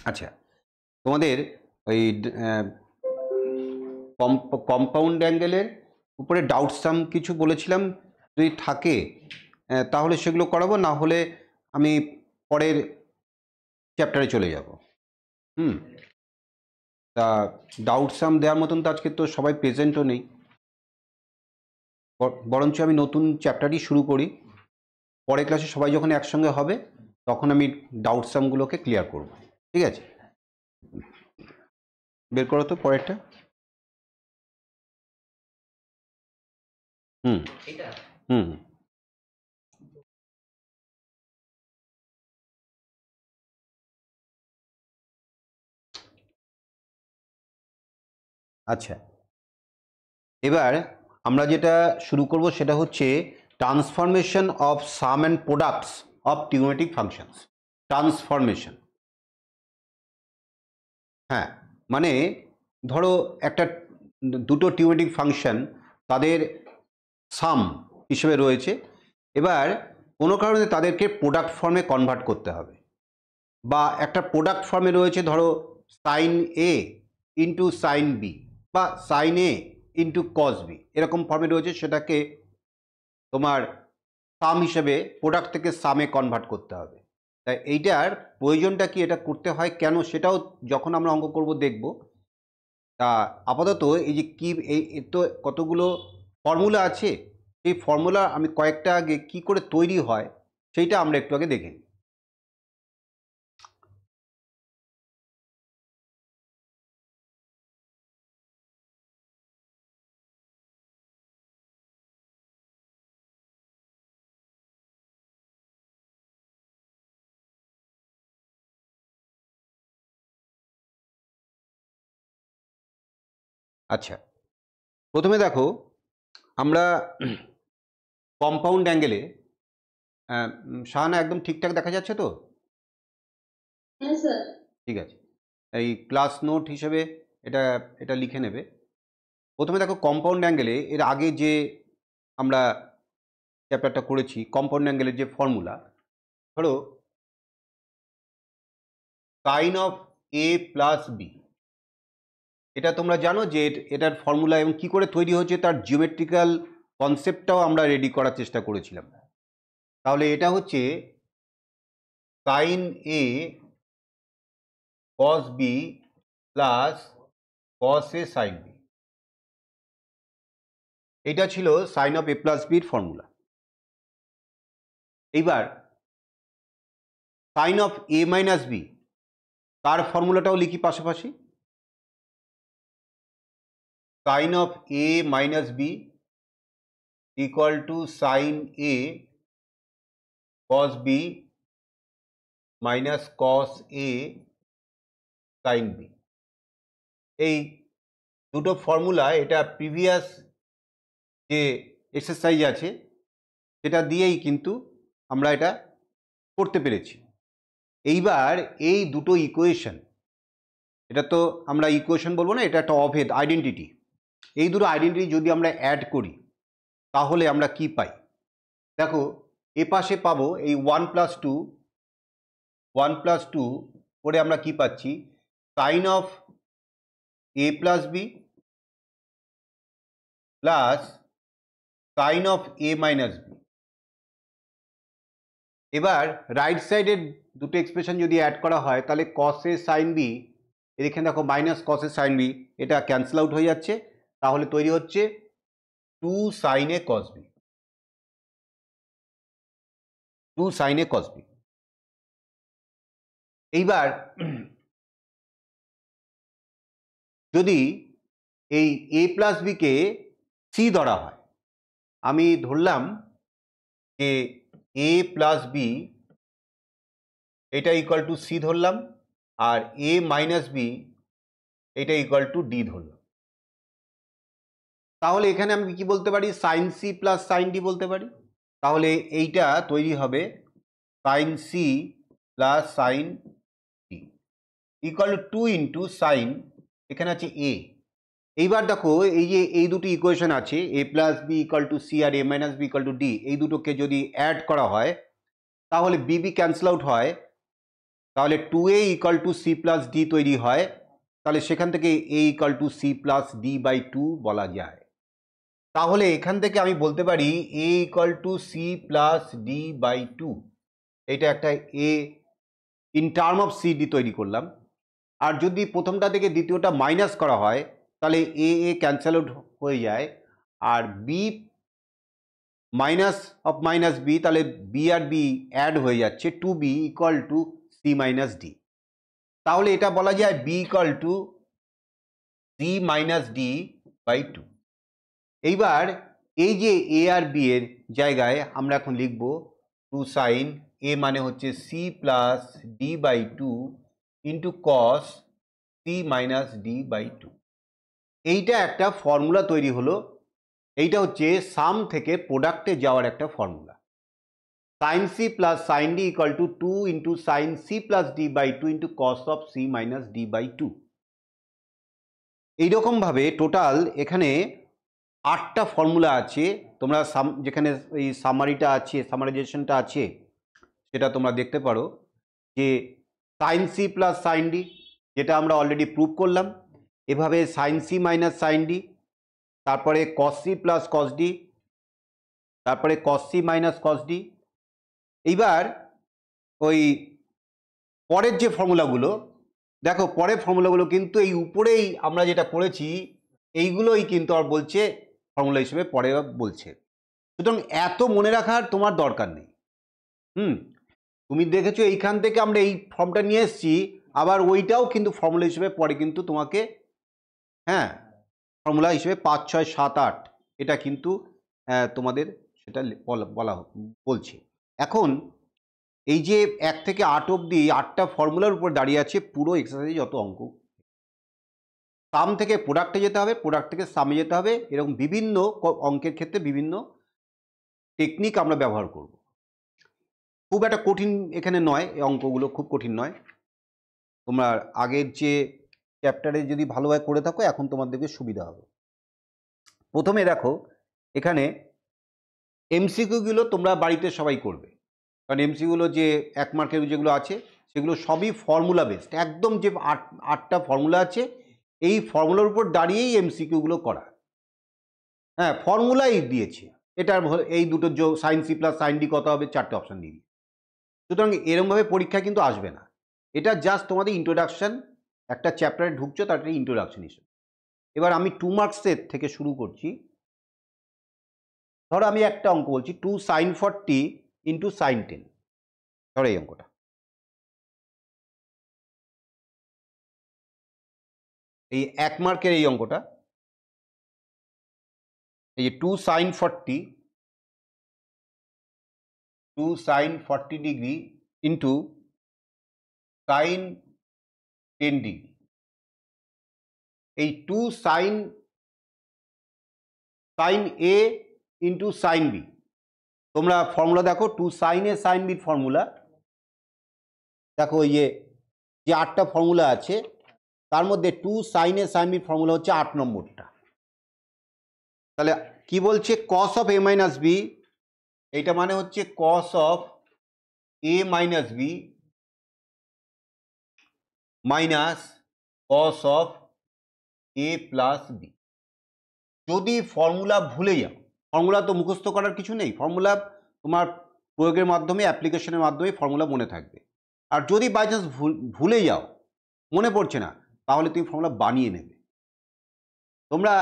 আচ্ছা, তোমাদের ওই কম্পাউন্ড অ্যাঙ্গেলের উপরে ডাউট সাম কিছু বলেছিলাম, যদি থাকে তাহলে সেগুলো করাবো, না হলে আমি পরের চ্যাপ্টারে চলে যাব। তা ডাউট সাম দেওয়ার মতন তো আজকে তো সবাই প্রেজেন্টও নেই, বরঞ্চ আমি নতুন চ্যাপ্টারই শুরু করি। পরের ক্লাসে সবাই যখন একসঙ্গে হবে তখন আমি ডাউট সামগুলোকে ক্লিয়ার করব। ঠিক আছে, বের করো তো পরেরটা। হুম হুম আচ্ছা, এবার আমরা যেটা শুরু করব সেটা হচ্ছে transformation of sum and products of টিউমেটিক ফাংশনস। ট্রান্সফরমেশন, হ্যাঁ, মানে ধরো একটা দুটো টিউমেটিক ফাংশন তাদের সাম হিসেবে রয়েছে, এবার কোনো কারণে তাদেরকে প্রোডাক্ট ফর্মে কনভার্ট করতে হবে, বা একটা প্রোডাক্ট ফর্মে রয়েছে ধরো sign A into sine B বা sign A into cos B, এরকম ফর্মে রয়েছে, সেটাকে তোমার সাম হিসেবে প্রোডাক্ট থেকে সামে কনভার্ট করতে হবে। তাই এইটার প্রয়োজনটা কি, এটা করতে হয় কেন, সেটাও যখন আমরা অঙ্ক করব দেখব। তা আপাতত এই যে কি, এই তো কতগুলো ফর্মুলা আছে, সেই ফর্মুলা আমি কয়েকটা আগে কি করে তৈরি হয় সেইটা আমরা একটু আগে দেখে নিই। আচ্ছা, প্রথমে দেখো আমরা কম্পাউন্ড অ্যাঙ্গেলে, শাহানা একদম ঠিকঠাক দেখা যাচ্ছে তো? হ্যাঁ স্যার। ঠিক আছে, এই ক্লাস নোট হিসেবে এটা এটা লিখে নেবে। প্রথমে দেখো কম্পাউন্ড অ্যাঙ্গেলে এর আগে যে আমরা চ্যাপ্টারটা করেছি, কম্পাউন্ড অ্যাঙ্গেলের যে ফর্মুলা, ধরো sine of A plus B, এটা তোমরা জানো যে এটার ফর্মুলা এবং কি করে তৈরি হচ্ছে তার জিওমেট্রিক্যাল কনসেপ্টটাও আমরা রেডি করার চেষ্টা করেছিলাম। তাহলে এটা হচ্ছে sine A cos B plus cos A sine B, এটা ছিল সাইন অফ এ প্লাস বির ফর্মুলা। এইবার sine of A minus B, তার ফর্মুলাটাও লিখি পাশাপাশি। Sine of A minus B equal to sine A cos B minus cos A sine B. এই দুটো ফর্মুলা, এটা প্রিভিয়াস যে এক্সারসাইজ আছে সেটা দিয়েই কিন্তু আমরা এটা করতে পেরেছি। এইবার এই দুটো ইকুয়েশন, এটা তো আমরা ইকুয়েশন বলবো না, এটা একটা অভেদ আইডেন্টিটি। এই দুটো আইডেন্টিটি যদি আমরা অ্যাড করি তাহলে আমরা কি পাই দেখো, এ পাশে পাবো এই 1+2 করে আমরা কি পাচ্ছি, sine of A plus B plus sine of A minus B. এবার রাইট সাইডের দুটো এক্সপ্রেশন যদি অ্যাড করা হয় তাহলে কস এ সাইন বি, এখানে দেখো minus cos A sine B, এটা ক্যান্সেল আউট হয়ে যাচ্ছে, তাহলে তৈরি হচ্ছে 2 sine A cos B, 2 sine A cos B. এইবার যদি এই এ প্লাস বিকে সি ধরা হয়, আমি ধরলাম যে এ প্লাস বি এটা ইকুয়াল টু সি ধরলাম, আর এ মাইনাস বি এটা ইকুয়াল টু ডি ধরলাম। তাহলে এখানে আমি কি বলতে পারি, sine C plus sine D বলতে পারি। তাহলে এইটা তৈরি হবে sine C plus sine D equal to 2 into sine, এখানে আছে এ। এইবার দেখো এই যে এই দুটো ইকুয়েশন আছে, A plus B equal to C আর A minus B equal to D, এই দুটোকে যদি অ্যাড করা হয় তাহলে বি বি ক্যান্সেল আউট হয়, তাহলে 2a equal to C plus D তৈরি হয়, তাহলে সেখান থেকে a equal to C plus D by 2 বলা যায়। তাহলে এখান থেকে আমি বলতে পারি a equal to C plus D by 2, এটা একটা a in term of C D তৈরি করলাম। আর যদি প্রথমটা থেকে দ্বিতীয়টা মাইনাস করা হয় তাহলে এ ক্যান্সেল আউট হয়ে যায়, আর B minus of minus B, তাহলে বি আর বি অ্যাড হয়ে যাচ্ছে, two B equal to C minus D. তাহলে এটা বলা যায় B equal to C minus D by 2। এইবার এই যে এ আর বি এর জায়গায় আমরা এখন লিখব টু সাইন এ মানে হচ্ছে C plus D by 2 into cos C minus D by 2। এইটা একটা ফর্মুলা তৈরি হলো। এইটা হচ্ছে সাম থেকে প্রোডাক্টে যাওয়ার একটা formula. Sine C plus sine D equal to 2 into sine C plus D by 2 into cos of C minus D by 2। এইরকমভাবে টোটাল এখানে 8টা ফর্মুলা আছে। তোমরা যেখানে এই সামারিটা আছে, সামারাইজেশনটা আছে, সেটা তোমরা দেখতে পারো যে sine C plus sine D, যেটা আমরা অলরেডি প্রুভ করলাম। এভাবে sine C minus sine D, তারপরে cos C plus cos D, তারপরে cos C minus cos D. এইবার ওই পরের যে ফর্মুলাগুলো দেখো, পরের ফর্মুলাগুলো কিন্তু এই উপরেই আমরা যেটা করেছি এইগুলোই কিন্তু আর বলছে ফর্মুলা হিসেবে পরে বলছে। সুতরাং এত মনে রাখার তোমার দরকার নেই। তুমি দেখেছো এইখান থেকে আমরা এই ফর্মটা নিয়ে এসেছি, আবার ওইটাও কিন্তু ফর্মুলা হিসেবে পরে কিন্তু তোমাকে ফর্মুলা হিসেবে 5, 6, 7, 8 এটা কিন্তু তোমাদের সেটা বলছে। এখন এই যে 1 থেকে 8 অবধি 8টা ফর্মুলার উপর দাঁড়িয়ে আছে পুরো এক্সারসাইজে যত অঙ্ক। সাম থেকে প্রোডাক্টে যেতে হবে, প্রোডাক্ট থেকে সামে যেতে হবে, এরকম বিভিন্ন অঙ্কের ক্ষেত্রে বিভিন্ন টেকনিক আমরা ব্যবহার করব। খুব একটা কঠিন এখানে নয়, এই অঙ্কগুলো খুব কঠিন নয়। তোমরা আগের যে চ্যাপ্টারে যদি ভালোভাবে করে থাকো এখন তোমাদেরকে সুবিধা হবে। প্রথমে দেখো এখানে এমসিকিউগুলো তোমরা বাড়িতে সবাই করবে, কারণ এমসিকিউগুলো যে 1 মার্কের যেগুলো আছে সেগুলো সবই ফর্মুলা বেসড। একদম যে 8টা ফর্মুলা আছে এই ফর্মুলার উপর দাঁড়িয়েই এমসিকিউগুলো করা। ফর্মুলাই দিয়েছে, এটার এই দুটো sine C plus sine D কত হবে 4টে অপশান দিয়ে। সুতরাং এরকমভাবে পরীক্ষা কিন্তু আসবে না। এটা জাস্ট তোমাদের ইন্ট্রোডাকশান, একটা চ্যাপ্টারে ঢুকছো তার একটা ইন্ট্রোডাকশন হিসেবে। এবার আমি 2 মার্কসের থেকে শুরু করছি। ধরো আমি একটা অঙ্ক বলছি 2 sin 40 ইন্টু সাইন 10। ধরো এই অঙ্কটা, এই 1 মার্কের এই অঙ্কটা, এই যে 2 sin 40 degree into sine 10 degree. এই 2 sine A into sine B, তোমরা ফর্মুলা দেখো 2 সাইন এ সাইন বির ফর্মুলা দেখো। যে 8টা ফর্মুলা আছে তার মধ্যে 2 সাইন এ সাইন বির ফর্মুলা হচ্ছে 8 নম্বরটা। তাহলে কি বলছে cos of A minus B, এইটা মানে হচ্ছে cos of A minus B minus cos of A plus B. যদি ফর্মুলা ভুলে যাও, ফর্মুলা তো মুখস্থ করার কিছু নেই, ফর্মুলা তোমার প্রয়োগের মাধ্যমে, অ্যাপ্লিকেশনের মাধ্যমে ফর্মুলা মনে থাকবে। আর যদি বাই চান্স ভুলে যাও, মনে পড়ছে না, তাহলে তুমি ফর্মুলা বানিয়ে নেবে। তোমরা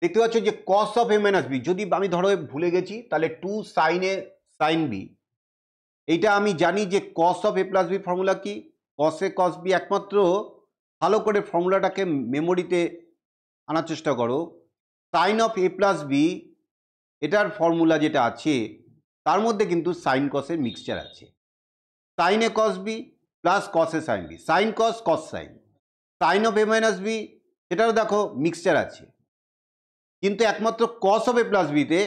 দেখতে পাচ্ছ যে cos of A minus B, যদি আমি ধরো ভুলে গেছি তাহলে 2 সাইন এ সাইন বি, এইটা আমি জানি যে cos of A plus B formula কি, কস এ কস বি। একমাত্র ভালো করে ফর্মুলাটাকে মেমোরিতে আনার চেষ্টা করো। Sine of A plus B এটার ফর্মুলা যেটা আছে তার মধ্যে কিন্তু সাইন কসের মিক্সচার আছে। Sine A cos B plus cos A sine B, sine cos cos sine. Sine of A minus B এটারও দেখো মিক্সচার আছে, কিন্তু একমাত্র কস অফ এ প্লাস বিতে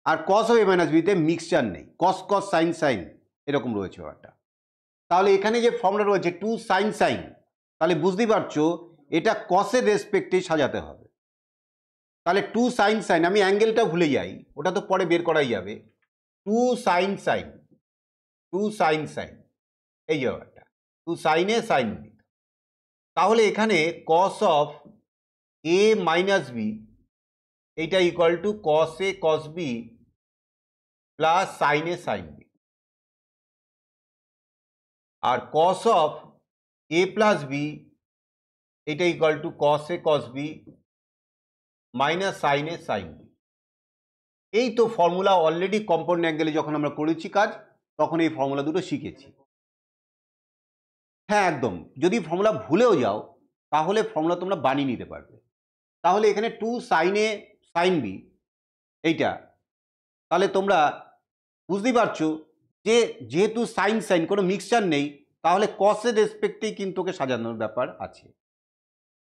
আর কস অফ এ মাইনাস বিতে মিক্সচার নেই, কস কস সাইন সাইন এরকম রয়েছে ব্যাপারটা। তাহলে এখানে যে ফর্মুলা রয়েছে 2 সাইন সাইন, তাহলে বুঝতেই পারছো এটা কসের রেসপেক্টেই সাজাতে হবে। তাহলে 2 সাইন সাইন, আমি অ্যাঙ্গেলটা ভুলে যাই, ওটা তো পরে বের করাই যাবে। 2 সাইন সাইন, 2 সাইন সাইন, এই যে ব্যাপারটা two sine A sine B. তাহলে এখানে cos of A minus B এইটা equal to cos A cos B plus sine A sine B, আর cos of A plus B এটা equal to cos A cos B minus sine A sine B. এই তো formula already compound অ্যাঙ্গেলে যখন আমরা করেছি কাজ তখন এই ফর্মুলা দুটো শিখেছি। হ্যাঁ একদম, যদি ফর্মুলা ভুলেও যাও তাহলে ফর্মুলা তোমরা বানিয়ে নিতে পারবে। তাহলে এখানে two sine A sine B এইটা, তাহলে তোমরা বুঝতেই পারছো যে যেহেতু সাইন সাইন কোনো মিক্সচার নেই, তাহলে কসের রেসপেক্টেই কিন্তু ওকে সাজানোর ব্যাপার আছে।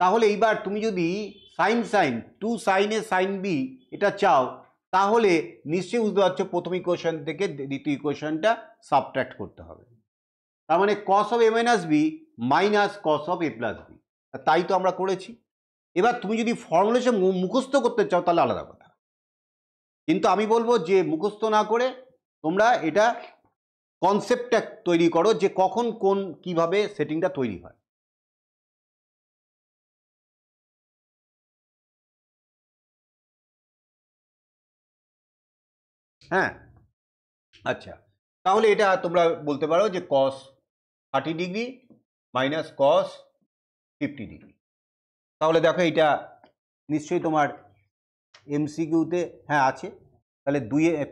তাহলে এইবার তুমি যদি sign sign two sine A sine B এটা চাও, তাহলে নিশ্চয়ই বুঝতে পারছো প্রথম ইকুয়েশন থেকে দ্বিতীয় ইকুয়েশনটা সাবট্রাক্ট করতে হবে। তার মানে cos of A minus B minus cos of A plus B, তাই তো আমরা করেছি। এবার তুমি যদি ফর্মুলেশন মুখস্থ করতে চাও তাহলে আলাদা কথা, কিন্তু আমি বলবো যে মুখস্থ না করে তোমরা এটা কনসেপ্টটা তৈরি করো যে কখন কোন কিভাবে সেটিংটা তৈরি হয়। হ্যাঁ আচ্ছা, তাহলে এটা তোমরা বলতে পারো যে কস 30 ডিগ্রি মাইনাস কস 50 ডিগ্রি। তাহলে দেখো এটা নিশ্চয়ই তোমার এমসিকিউতে হ্যাঁ আছে, তাহলে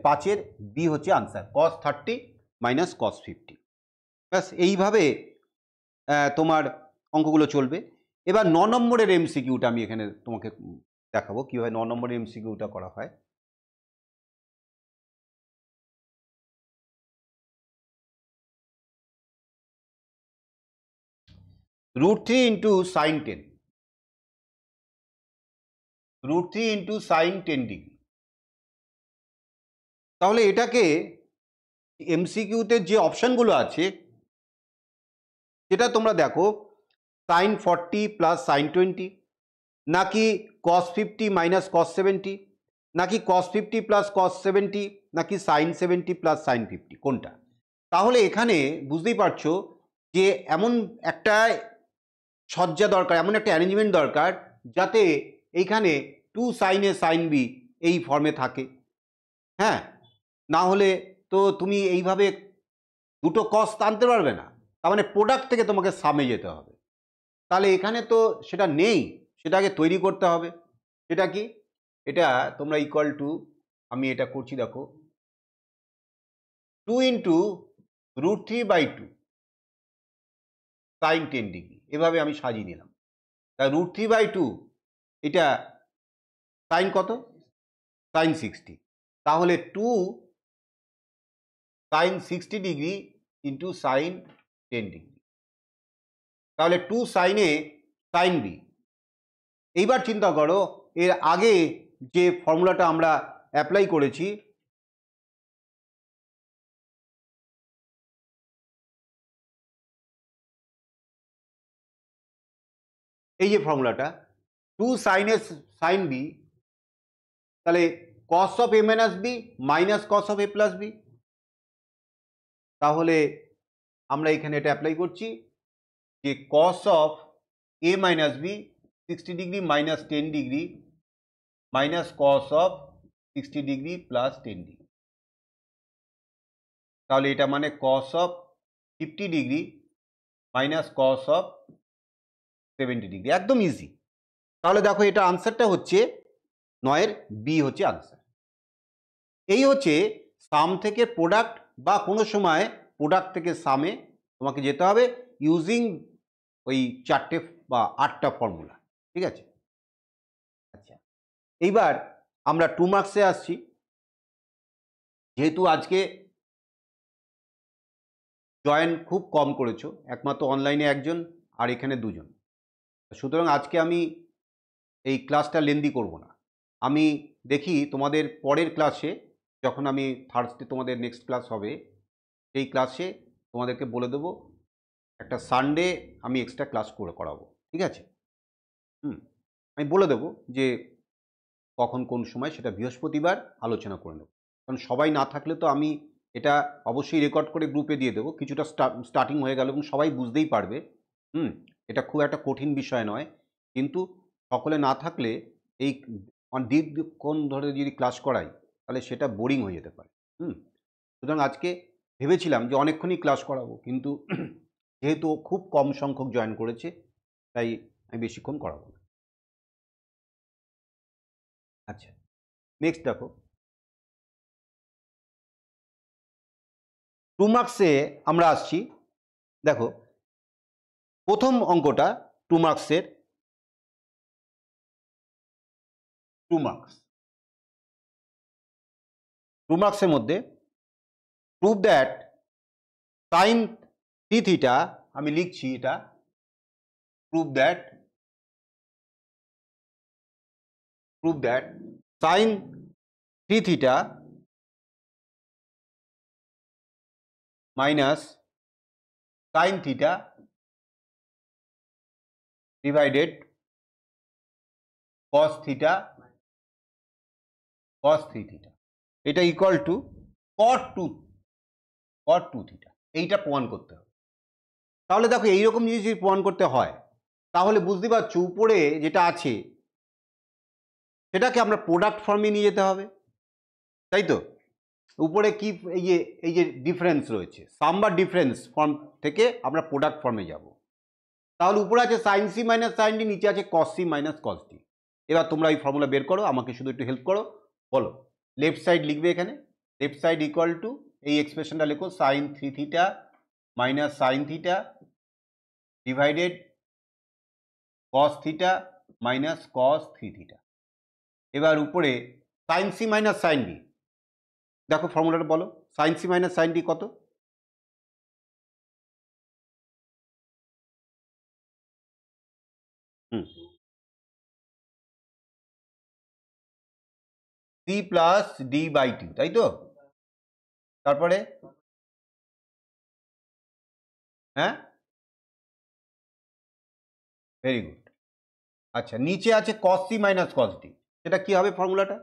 5-এর বি হচ্ছে আনসার, কস 30 মাইনাস কস 50। ব্যাস এইভাবে তোমার অঙ্কগুলো চলবে। এবার 9 নম্বরের এমসিকিউটা আমি এখানে তোমাকে দেখাবো কীভাবে 9 নম্বরের এমসিকিউটা করা হয়। √3 into sine 10, √3 into sine 10 degree. তাহলে এটাকে এমসিকিউতে যে অপশানগুলো আছে সেটা তোমরা দেখো, সাইন 40 প্লাস সাইন 20, নাকি কস 50 মাইনাস কস 70, নাকি কস 50 প্লাস কস 70, নাকি সাইন 70 প্লাস সাইন 50, কোনটা? তাহলে এখানে বুঝতেই পারছো যে এমন একটা সজ্জা দরকার, এমন একটা অ্যারেঞ্জমেন্ট দরকার যাতে এইখানে two sine A sine B এই ফর্মে থাকে। হ্যাঁ, না হলে তো তুমি এইভাবে দুটো কস আনতে পারবে না, তার মানে প্রোডাক্ট থেকে তোমাকে সামে যেতে হবে। তাহলে এখানে তো সেটা নেই, সেটাকে তৈরি করতে হবে। সেটা কি? এটা তোমরা ইকুয়াল টু, আমি এটা করছি দেখো, 2 ইন্টু √3/2 সাইন 10 ডিগ্রি, এভাবে আমি সাজিয়ে নিলাম। তা √3/2 এটা সাইন কত? সাইন 60। তাহলে 2 sine 60 degree into sine 10 degree, তাহলে 2 সাইনে সাইন বি। এইবার চিন্তা করো এর আগে যে ফর্মুলাটা আমরা অ্যাপ্লাই করেছি, এই যে ফর্মুলাটা 2 সাইন এ সাইন বি, তাহলে cos of A minus B minus cos of A plus B. তাহলে আমরা এখানে এটা অ্যাপ্লাই করছি যে cos of A minus B 60 degree minus 10 degree minus cos of 60 degree plus 10 degree. তাহলে এটা মানে cos of 50 degree minus cos of 70 degree, একদম ইজি। তাহলে দেখো এটা আনসারটা হচ্ছে 9-এর বি হচ্ছে আনসার। এই হচ্ছে সাম থেকে প্রোডাক্ট, বা কোনো সময় প্রোডাক্ট থেকে সামে তোমাকে যেতে হবে ইউজিং ওই 4টে বা 8টা ফর্মুলা। ঠিক আছে, আচ্ছা এইবার আমরা 2 মার্কসে আসছি। যেহেতু আজকে জয়েন খুব কম করেছো, একমাত্র অনলাইনে একজন আর এখানে দুজন, সুতরাং আজকে আমি এই ক্লাসটা লেন্দি করব না। আমি দেখি তোমাদের পরের ক্লাসে, যখন আমি থার্সডে তোমাদের নেক্সট ক্লাস হবে, সেই ক্লাসে তোমাদেরকে বলে দেবো একটা সানডে আমি এক্সট্রা ক্লাস করাবো। ঠিক আছে, আমি বলে দেবো যে কখন কোন সময়, সেটা বৃহস্পতিবার আলোচনা করে নেব, কারণ সবাই না থাকলে তো আমি এটা অবশ্যই রেকর্ড করে গ্রুপে দিয়ে দেবো, কিছুটা স্টার্টিং হয়ে গেল এবং সবাই বুঝতেই পারবে। এটা খুব একটা কঠিন বিষয় নয়, কিন্তু সকলে না থাকলে এই দীর্ঘক্ষণ ধরে যদি ক্লাস করাই তাহলে সেটা বোরিং হয়ে যেতে পারে। সুতরাং আজকে ভেবেছিলাম যে অনেকক্ষণই ক্লাস করাবো, কিন্তু যেহেতু খুব কম সংখ্যক জয়েন করেছে তাই আমি বেশিক্ষণ করাবো না। আচ্ছা, নেক্সট দেখো, 2 মার্কসে আমরা আসছি। দেখো প্রথম অঙ্কটা 2 মার্কসের, 2 মার্কস, 2 মার্কসের মধ্যে prove that sign three theta, আমি লিখছি এটা, prove that sign three theta minus sine theta divided cos theta cos 3 theta, এটা ইকুয়াল টু cot 2 থিটা। এইটা প্রমাণ করতে হবে। তাহলে দেখো এইরকম জিনিস যদি প্রমাণ করতে হয় তাহলে বুঝতে পারছো উপরে যেটা আছে সেটাকে আমরা প্রোডাক্ট ফর্মে নিয়ে যেতে হবে, তাই তো? উপরে কি এই যে ডিফারেন্স রয়েছে, সাম বা ডিফারেন্স ফর্ম থেকে আমরা প্রোডাক্ট ফর্মে যাব। তাহলে উপরে আছে sine C minus sine D, নিচে আছে cos C minus cos D. এবার তোমরা এই ফর্মুলা বের করো, আমাকে শুধু একটু হেল্প করো। বলো, লেফট সাইড লিখবে এখানে, লেফট সাইড ইকুয়াল টু এই এক্সপ্রেশনটা লেখো sine three theta minus sine theta divided cos theta minus cos three theta. এবার উপরে sine C minus sine D, দেখো ফর্মুলাটা বলো, sine C minus sine D কত? C plus D by two, তাই তো? তারপরে হ্যাঁ, ভেরি গুড। আচ্ছা, নিচে আছে cos C minus cos D, সেটা কি হবে ফর্মুলাটা?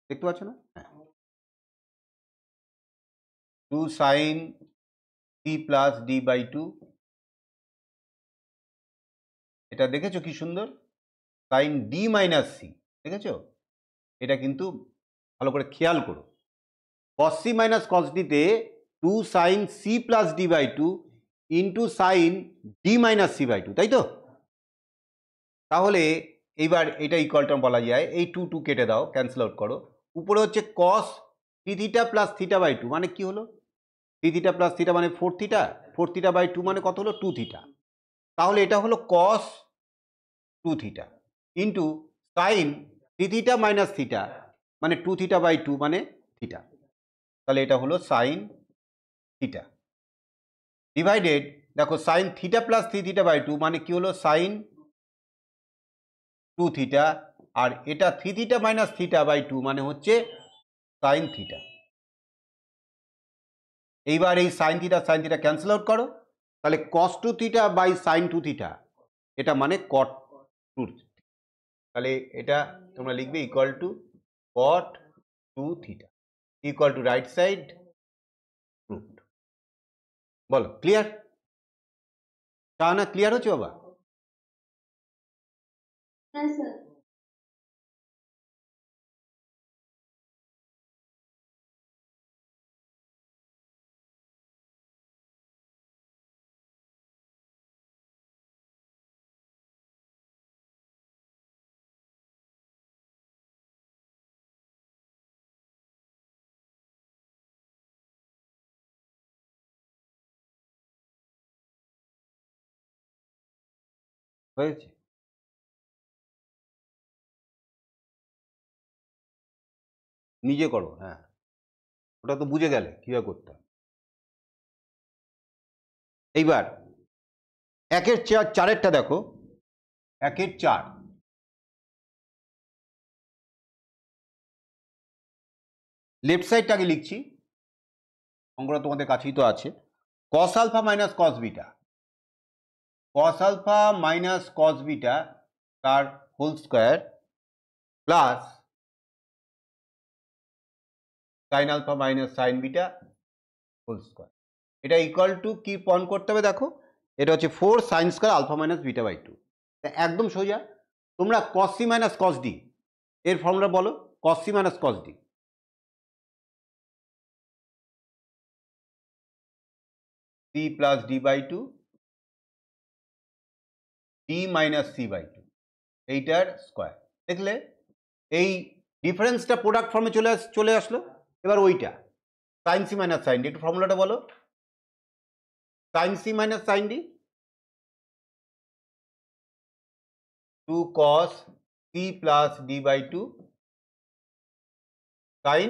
দেখতে পাচ্ছ না? হ্যাঁ, two sine C plus D by two, এটা দেখেছো কি সুন্দর, সাইন ডি মাইনাস সি, দেখেছো? এটা কিন্তু ভালো করে খেয়াল করো, কস সি মাইনাস কস ডিতে two sine C plus D by two into sine D minus C by two, তাই তো? তাহলে এইবার এটা ইকুয়াল টার্ম বলা যায়, এই টু টু কেটে দাও, ক্যান্সেল আউট করো। উপরে হচ্ছে cos three theta plus theta by two, মানে কি হলো? থ্রি থিটা প্লাস থিটা মানে ফোর থিটা বাই টু মানে কত হলো? Two theta. তাহলে এটা হলো cos two theta into sine three theta minus theta মানে টু থিটা বাই টু মানে থিটা। তাহলে এটা হলো সাইন থিটা ডিভাইডেড, দেখো sine theta plus three theta by two মানে কি হলো? সাইন টু থিটা, আর এটা three theta minus theta by two মানে হচ্ছে সাইন থিটা। এইবার এই সাইন থিটা ক্যান্সেল আউট করো, তাহলে cos two theta by sine two theta, এটা মানে কট টু। তাহলে এটা তোমরা লিখবে equal to cot two theta equal to right side root. বলো ক্লিয়ার? না ক্লিয়ার হচ্ছে বাবা? হ্যাঁ স্যার। হয়েছে? নিজে করো, হ্যাঁ, ওটা তো বুঝে গেলে কিভাবে করতে হয়। এইবার একের চারেরটা দেখো, একের চার, লেফট সাইডটাকে লিখছি, অঙ্কটা তোমাদের কাছেই তো আছে, cos alpha minus cos beta, cos alpha minus cos beta তার whole square plus sine alpha minus sine beta whole square. এটা ইকুয়াল টু কি পণ করতে হবে দেখো, এটা হচ্ছে 4 sine square alpha minus beta by 2। একদম সোজা। তোমরা cos C minus cos D এর ফর্মুলা বলো। Cos C minus cos D, C plus D by 2 D minus C by 2, এইটার স্কোয়ার। দেখলে এই ডিফারেন্সটা প্রোডাক্ট ফর্মে চলে আসলো। এবার ওইটা sine C minus sine D, একটু ফর্মুলাটা বলো। Sine C minus sine D 2 cos c plus D by 2 sine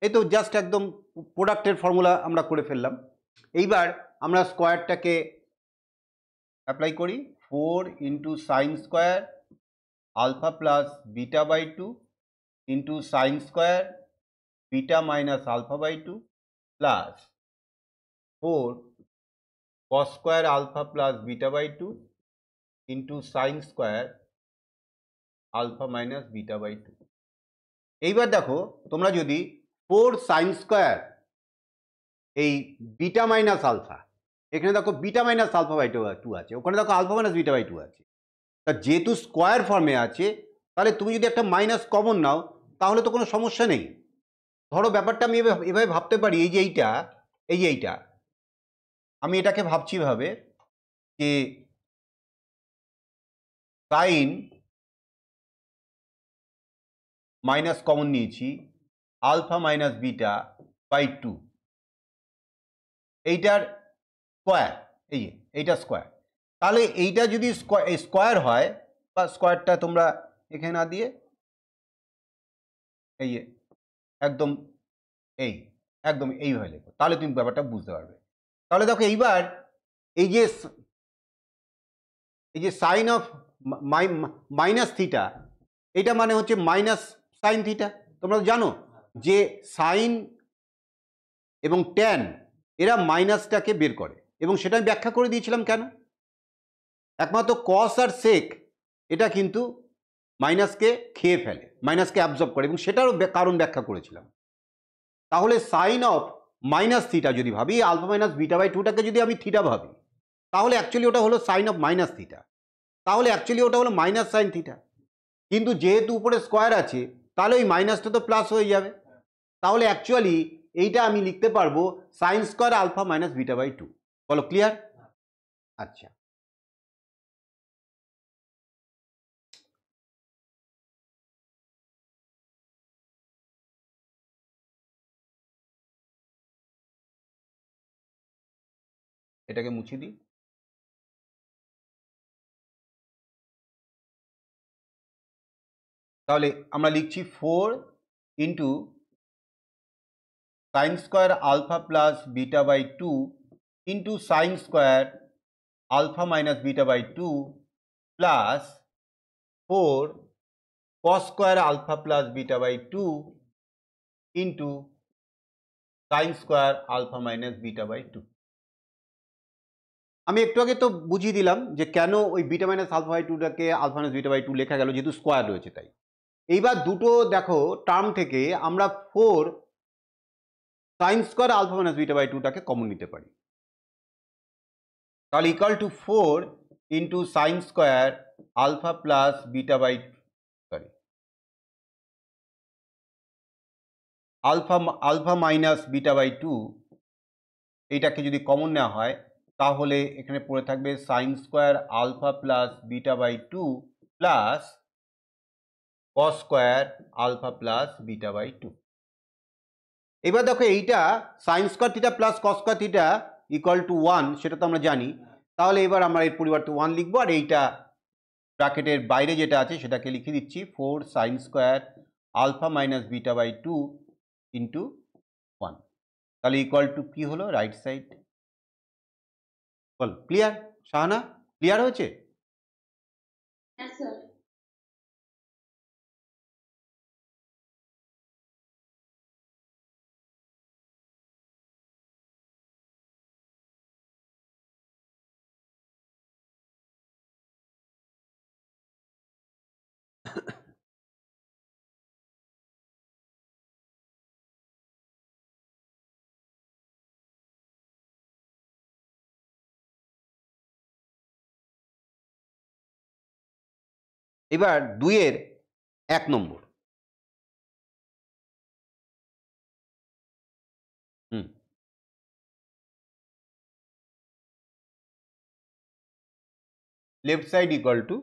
এই তো জাস্ট একদম প্রোডাক্টের ফর্মুলা আমরা করে ফেললাম। এইবার আমরা স্কোয়ারটাকে অ্যাপ্লাই করি। 4 into sine square alpha plus beta by 2 into sine square beta minus alpha by 2 plus 4 cos square alpha plus beta by 2 into sine square alpha minus beta by 2। এইবার দেখো তোমরা যদি 4 সাইন স্কোয়ার এই beta minus alpha, এখানে দেখো beta minus alpha by 2 আছে, ওখানে দেখো আলফা মাইনাস বিটা বাই 2 আছে। তা যেহেতু স্কোয়ার ফর্মে আছে, তাহলে তুমি যদি একটা মাইনাস কমন নাও তাহলে তো কোনো সমস্যা নেই। ধরো ব্যাপারটা আমি এভাবে ভাবতে পারি, এই যে এইটা আমি এটাকে ভাবছি ভাবে যে সাইন মাইনাস কমন নিয়েছি আলফা মাইনাস বিটা বাই 2, এইটার স্কোয়ার, এই যে এইটা স্কোয়ার। তাহলে এইটা যদি স্কোয়ার হয়, বা স্কোয়ারটা তোমরা এখানে না দিয়ে এই একদম একদম এইভাবে লেখো, তাহলে তুমি ব্যাপারটা বুঝতে পারবে। তাহলে দেখো এইবার এই যে সাইন অফ মাইনাস থিটা, এটা মানে হচ্ছে মাইনাস সাইন থিটা। তোমরা জানো যে সাইন এবং ট্যান এরা মাইনাসটাকে বের করে, এবং সেটা আমি ব্যাখ্যা করে দিয়েছিলাম কেন। একমাত্র কস আর সেক এটা কিন্তু মাইনাসকে খেয়ে ফেলে, মাইনাসকে অ্যাবজর্ব করে, এবং সেটারও কারণ ব্যাখ্যা করেছিলাম। তাহলে সাইন অফ মাইনাস থিটা যদি ভাবি, আলফা মাইনাস বিটা বাই 2টাকে যদি আমি থিটা ভাবি, তাহলে অ্যাকচুয়ালি ওটা হলো সাইন অফ মাইনাস থিটা, তাহলে অ্যাকচুয়ালি ওটা হলো মাইনাস সাইন থিটা। কিন্তু যেহেতু উপরে স্কোয়ার আছে, তাহলে ওই মাইনাসটা তো প্লাস হয়ে যাবে। তাহলে অ্যাকচুয়ালি এইটা আমি লিখতে পারবো sine square alpha minus beta by 2। বলো ক্লিয়ার? আচ্ছা, এটাকে মুছে দিই। তাহলে আমরা লিখছি 4 into sine square alpha plus beta by 2 into sine square alpha minus beta by 2 plus 4 cos square alpha plus beta by 2 into sine square alpha minus beta by 2। আমি একটু আগে তো বুঝিয়ে দিলাম যে কেন ওই বিটা মাইনাস আলফা বাই 2টাকে আলফা মাইনাস বিটা বাই 2 লেখা গেল, যেহেতু স্কোয়ার রয়েছে তাই। এইবার দুটো দেখো টার্ম থেকে আমরা 4 sine square alpha minus beta by 2টাকে কমন নিতে পারি। তাহলে equal to 4 into sine square alpha plus beta by alpha minus beta by 2, এইটাকে যদি কমন নেওয়া হয় তাহলে এখানে পড়ে থাকবে sine square alpha plus beta by 2 plus cos square alpha plus beta by 2। এবার দেখো এইটা sine square theta plus cos square theta equal to 1, সেটা তো আমরা জানি। তাহলে এবার আমরা এর পরিবর্তে 1 লিখবো, আর এইটা ব্র্যাকেটের বাইরে যেটা আছে সেটাকে লিখে দিচ্ছি 4 sine square alpha minus beta by 2 into 1। তাহলে ইকুয়াল টু কি হলো, রাইট সাইড। বল ক্লিয়ার? শাহানা, ক্লিয়ার হয়েছে? হ্যাঁ স্যার। এবার 2-এর 1 number. Left side equal to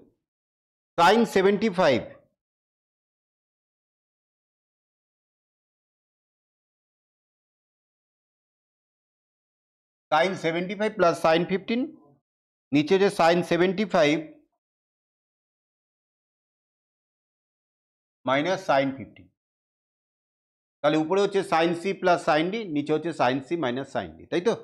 sin 75 sin 75 plus sin 15, নিচে যে sin 75 মাইনাস sin 15, তাহলে উপরে হচ্ছে sin c plus sin d, নিচে হচ্ছে sin c minus sin d, তাই তো?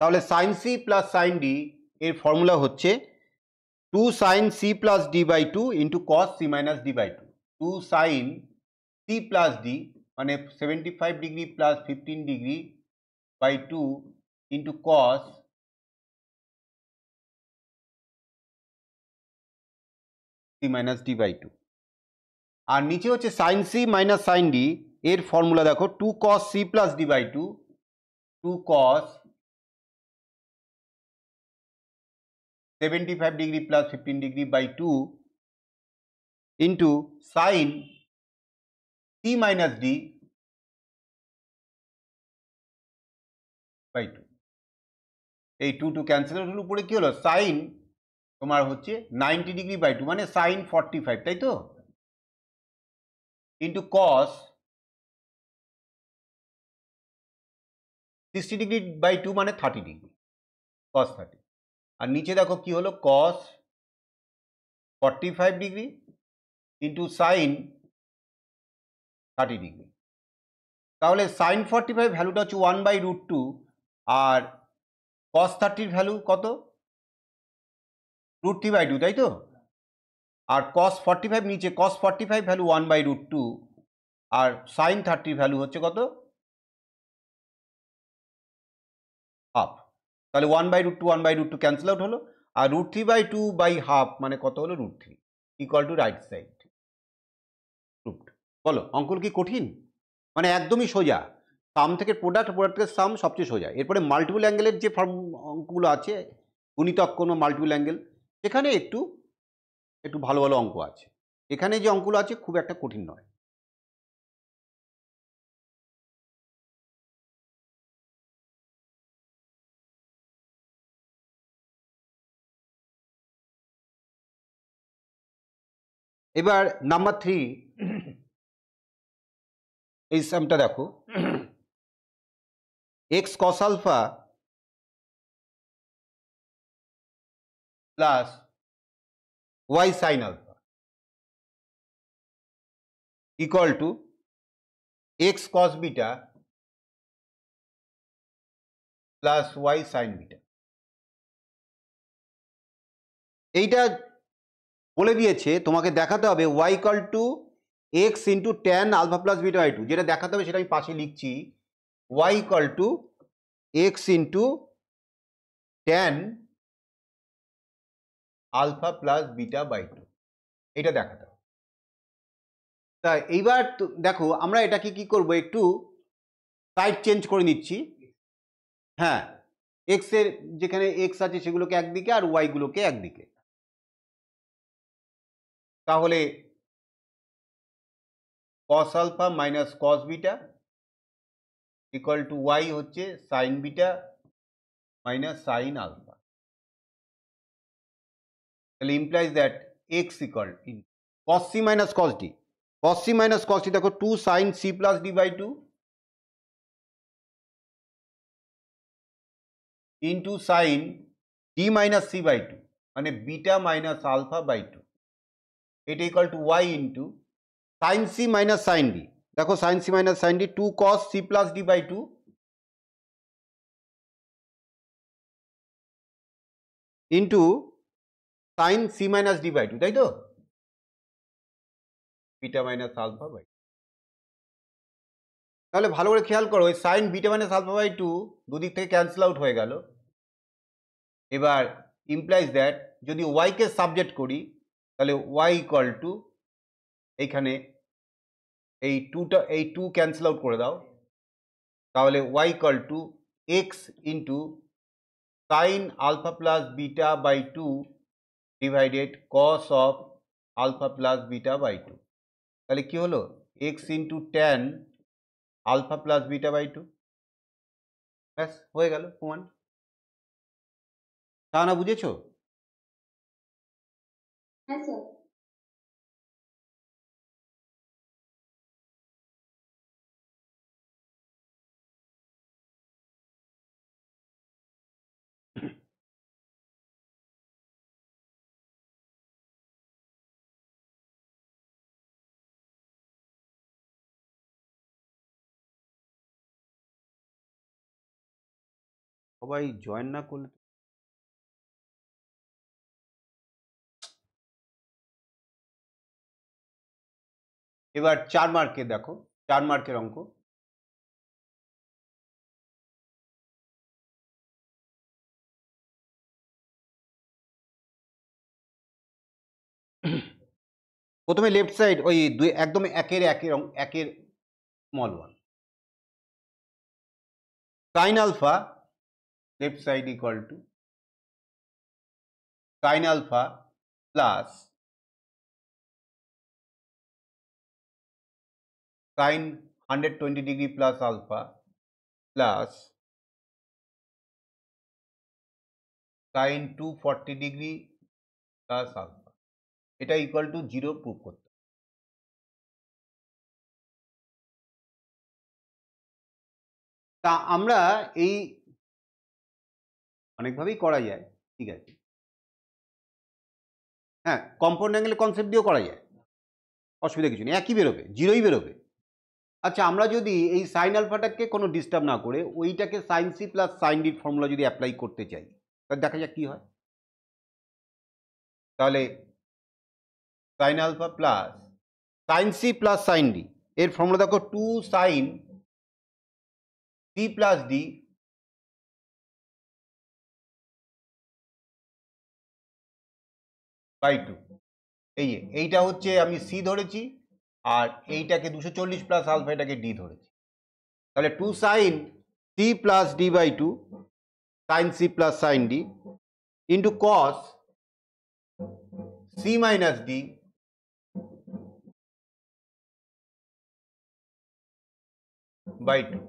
তাহলে sin c plus sin d এর ফর্মুলা হচ্ছে 2 sin c plus d by 2 into cos c minus d by 2। 2 sin c plus d মানে 75 degree plus 15 degree by 2 into cos c minus d by 2। আর নিচে হচ্ছে sin c minus sin d এর formula দেখো 2 cos c plus d by 2, 2 cos 75 degree plus 15 degree by 2 into sin c minus d by 2। এই 2 2 cancel হলো, উপরে কি হলো sin তোমার হচ্ছে 90 ডিগ্রি বাই 2 মানে sin 45, তাই তো, ইন্টু cos 60 ডিগ্রি বাই 2 মানে 30 ডিগ্রি, cos 30। আর নিচে দেখো কি হলো cos 45 degree into sin 30 degree. তাহলে sin 45 ভ্যালুটা হচ্ছে 1/√2 আর cos 30 ভ্যালু কত, √3/2, তাই তো? আর cos 45 নিচে cos 45 ভ্যালু 1/√2 আর sin 30 ভ্যালু হচ্ছে কত, হাফ। তাহলে 1/√2 1/√2 ক্যান্সেল আউট হলো, আর √3/2 বাই হাফ মানে কত হলো, √3 equal to right side proved. বলো অঙ্কগুলো কি কঠিন? মানে একদমই সোজা, সাম থেকে প্রোডাক্ট, প্রোডাক্ট থেকে সাম সবচেয়ে সোজা। এরপরে মাল্টিপল অ্যাঙ্গেলের যে অঙ্কগুলো আছে, গুণিতক কোনো মাল্টিপল অ্যাঙ্গেল, সেখানে একটু একটু ভালো ভালো অঙ্ক আছে। এখানে যে অঙ্কগুলো আছে খুব একটা কঠিন নয়। এবার নাম্বার 3, এই সামটা দেখো, x cos alpha plus y sine alpha equal to x cos beta plus y sine beta. এইটা বলে দিয়েছে তোমাকে দেখাতে হবে y equal to x into tan alpha plus beta by 2। যেটা দেখাতে হবে সেটা আমি পাশে লিখছি, y equal to x into tan alpha plus beta by 2, এটা দেখাতে হবে। তা এইবার দেখো আমরা এটাকে কি করব, একটু সাইড চেঞ্জ করে নিচ্ছি। হ্যাঁ, এক্স এর যেখানে এক্স আছে সেগুলোকে একদিকে আর ওয়াই গুলোকে একদিকে। তাহলে cos alpha minus cos beta equal to Y হচ্ছে sine beta minus sine alpha. তাহলে implies that X equal cos c minus cos d, cos c minus cos d দেখো 2 sin c plus d by 2 into sine d minus c by 2 মানে beta minus alpha by 2, এটা equal to Y into sine c minus sine d, দেখো sine c minus sine d 2 cos c plus d by 2 into sine c minus d by 2, তাই তো, beta minus alpha by. তাহলে ভালো করে খেয়াল করো, ওই sine beta minus alpha by 2 দুদিক থেকে ক্যান্সেল আউট হয়ে গেল। এবার ইমপ্লাইজ দ্যাট যদি ওয়াই কে সাবজেক্ট করি তাহলে ওয়াই ইকুয়াল টু এইখানে এই টু ক্যান্সেল আউট করে দাও, তাহলে y equal to x into sine alpha plus beta by two divided cos of alpha plus beta by two. তাহলে কি হলো, x into tan alpha plus beta by two. ব্যাস হয়ে গেল প্রমাণ। তা না বুঝেছো? হ্যাঁ স্যার। সবাই জয়েন না করলে এবার 4 মার্কে দেখো, 4 মার্কের অঙ্ক। প্রথমে লেফট সাইড ওই দুই একদম একের small one, sine alpha left side equal to sine alpha plus sine 120 degree plus alpha plus sine 240 degree plus alpha, এটা ইকুয়াল টু 0 প্রুভ করতে। তা আমরা এই অনেকভাবেই করা যায়, ঠিক আছে, হ্যাঁ, কম্পাউন্ড অ্যাঙ্গেলের কনসেপ্ট দিয়েও করা যায়, অসুবিধা কিছু নেই, একই বেরোবে, জিরোই বেরোবে। আচ্ছা, আমরা যদি এই সাইন আলফাটাকে কোনো ডিস্টার্ব না করে ওইটাকে সাইন সি প্লাস সাইন ডির ফর্মুলা যদি অ্যাপ্লাই করতে চাই, তাহলে দেখা যাক কি হয়। তাহলে sine alpha plus sine C plus sine D এর ফর্মুলা দেখো, two sine C plus D by two. এইটা হচ্ছে আমি সি ধরেছি, আর এইটাকে 240 প্লাস আলফা এটাকে ডি ধরেছি। তাহলে two sine C plus D by two, sine C plus sine D into cos C minus D by two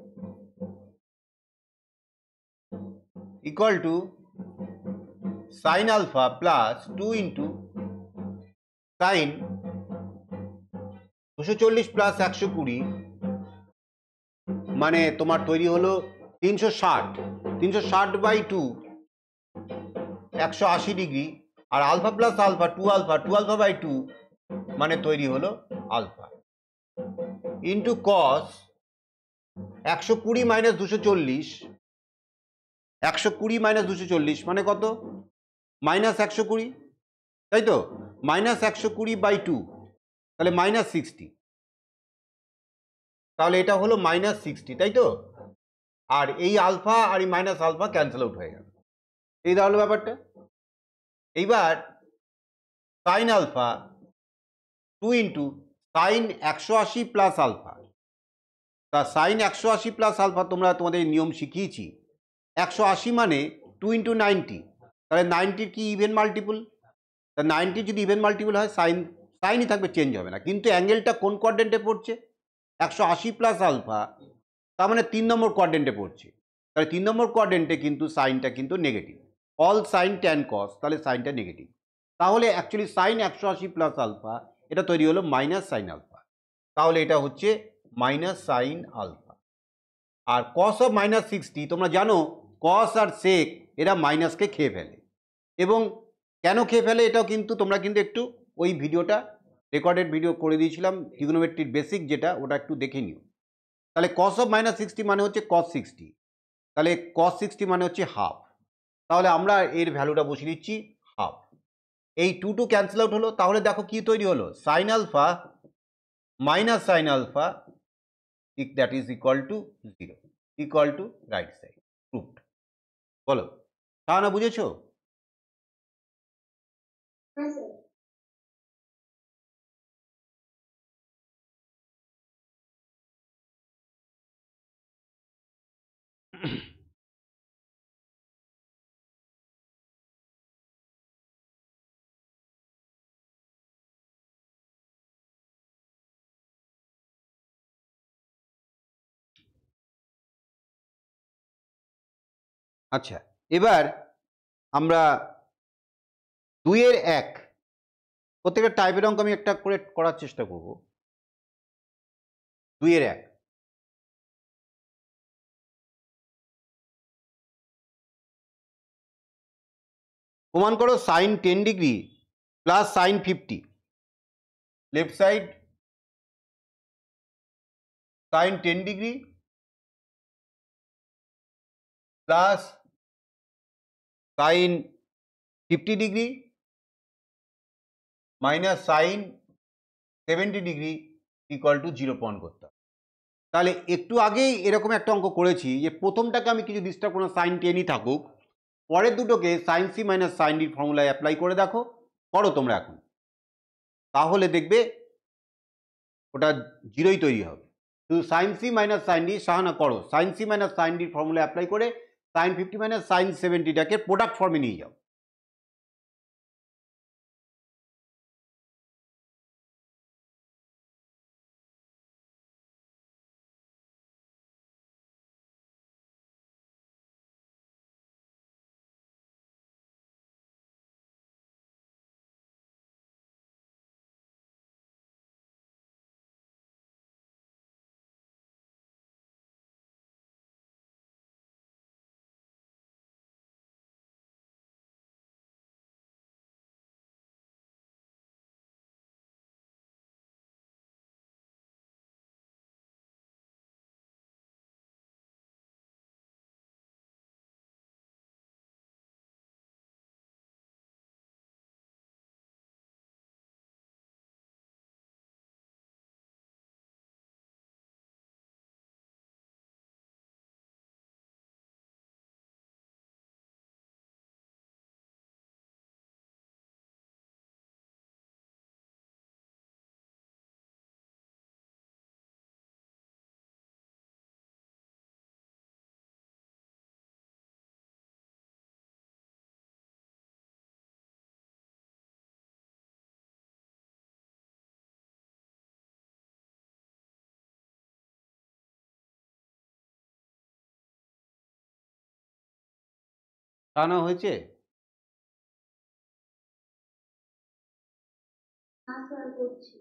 equal to sine alpha plus 2 into sine 240 plus 120, মানে তোমার তৈরি হলো 360 by two 180 degree, আর alpha plus alpha two alpha by two, মানে তৈরি হলো alpha into cos 120 minus 240, 120 minus 240 মানে কত, মাইনাস 120, তাই তো, মাইনাস 120 বাই টু, তাহলে মাইনাস 60, তাহলে এটা হলো মাইনাস 60, তাই তো। আর এই আলফা আর এই মাইনাস আলফা ক্যান্সেল আউট হয়ে গেল, এই দাঁড়ালো ব্যাপারটা। এইবার sine alpha 2 into sine 180 plus alpha, তা সাইন 180 প্লাস আলফা তোমরা তোমাদের নিয়ম শিখিয়েছি, 180 মানে 2 ইন্টু 90, তাহলে 90 কি ইভেন মাল্টিপল, তা 90 যদি ইভেন মাল্টিপল হয় সাইনই থাকবে, চেঞ্জ হবে না, কিন্তু অ্যাঙ্গেলটা কোন কোয়াড্রেন্টে পড়ছে, 180 প্লাস আলফা, তার মানে 3 নম্বর কোয়াড্রেন্টে পড়ছে, তাহলে 3 নম্বর কোয়াড্রেন্টে কিন্তু সাইনটা কিন্তু negative, all sine tan cos, তাহলে সাইনটা নেগেটিভ, তাহলে অ্যাকচুয়ালি সাইন 180 প্লাস আলফা এটা তৈরি হলো মাইনাস সাইন আলফা, তাহলে এটা হচ্ছে মাইনাস সাইন আলফা। আর কস অফ মাইনাস 60 তোমরা জানো, কস আর সেক এরা মাইনাসকে খেয়ে ফেলে, এবং কেন খেয়ে ফেলে এটাও কিন্তু তোমরা কিন্তু একটু ওই ভিডিওটা রেকর্ডেড ভিডিও করে দিয়েছিলাম ট্রিগোনোমেট্রির বেসিক যেটা, ওটা একটু দেখে নিও। তাহলে কস অফ মাইনাস 60 মানে হচ্ছে কস 60, তাহলে কস 60 মানে হচ্ছে হাফ, তাহলে আমরা এর ভ্যালুটা বসিয়ে দিচ্ছি হাফ, এই টু টু ক্যান্সেল আউট হলো, তাহলে দেখো কি তৈরি হলো, sine alpha minus sine alpha that is equal to 0, equal to right side, proved. বলো, না বুঝেছো? হ্যাঁ স্যার। আচ্ছা, এবার আমরা 2 এর 1 প্রত্যেকটা টাইপের অঙ্ক আমি একটা করে করার চেষ্টা করব। 2 এর 1 প্রমাণ করো sine 10 degree plus sine 50, left side sine 10 degree plus sine 50 degree minus sine 70 degree equal to 0 প্রমাণ করতে হবে। তাহলে একটু আগেই এরকম একটা অঙ্ক করেছি যে প্রথমটাকে আমি কিছু ডিস্টার্ব কোনো সাইন 10ই থাকুক, পরের দুটোকে সাইন সি মাইনাস সাইন ডির ফর্মুলায় অ্যাপ্লাই করে দেখো, করো তোমরা এখন, তাহলে দেখবে ওটা 0ই তৈরি হবে। শুধু sine C minus sine D সাহানা করো, সাইন সি মাইনাস সাইন ডির ফর্মুলা অ্যাপ্লাই করে সাইন 50 মাইনাস সাইন 70টাকে প্রোডাক্ট ফর্মে নিয়ে যাও। টানা হয়েছে? হ্যাঁ স্যার করছি।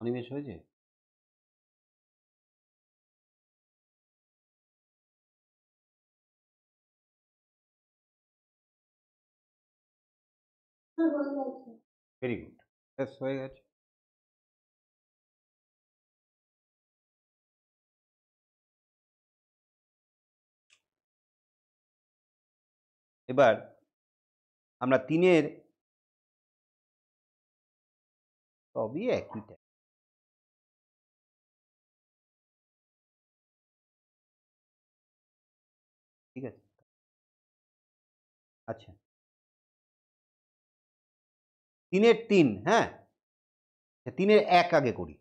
অনিমেষ হয়েছে? স্যার হয়ে গেছে। ভেরি গুড, বেশ হয়ে গেছে। এবার আমরা 3-এর সবই একই টাইপ, ঠিক আছে? আচ্ছা, 3-এর 3, হ্যাঁ, 3-এর 1 আগে করি।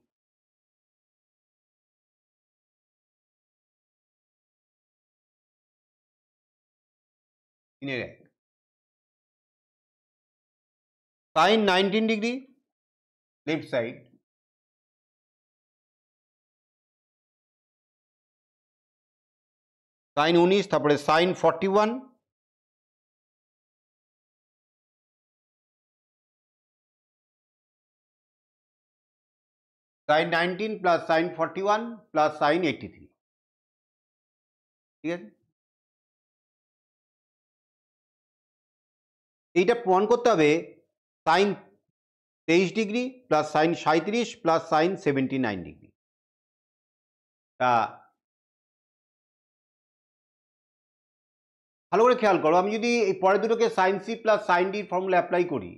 তিনের 1 sine 19 degree left side sine 19, তারপরে sine 41 sine 19 plus sine 41 plus sine 83, ঠিক আছে? এইটা প্রমাণ করতে হবে sine 23 degree plus sine 37 plus sine 79 degree. তা ভালো করে খেয়াল করো, আমি যদি এই পরের দুটোকে সাইন সি প্লাস সাইন ডির ফর্মুলা অ্যাপ্লাই করি,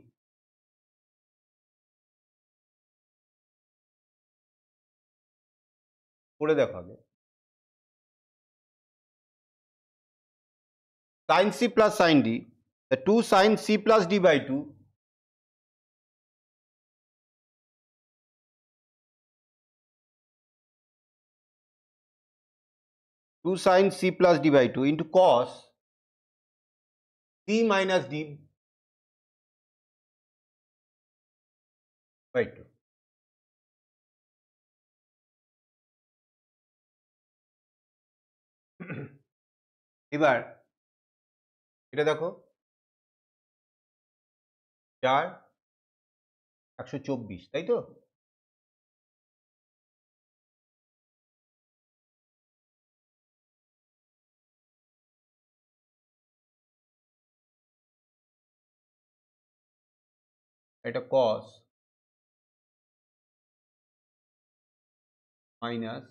করে দেখো আগে। sin c plus sin d, 2 sin c plus d by 2 2 sin c plus d by 2 into cos c minus d by 2. এবার এটা দেখো 4 124, তাই তো? এটা cos মাইনাস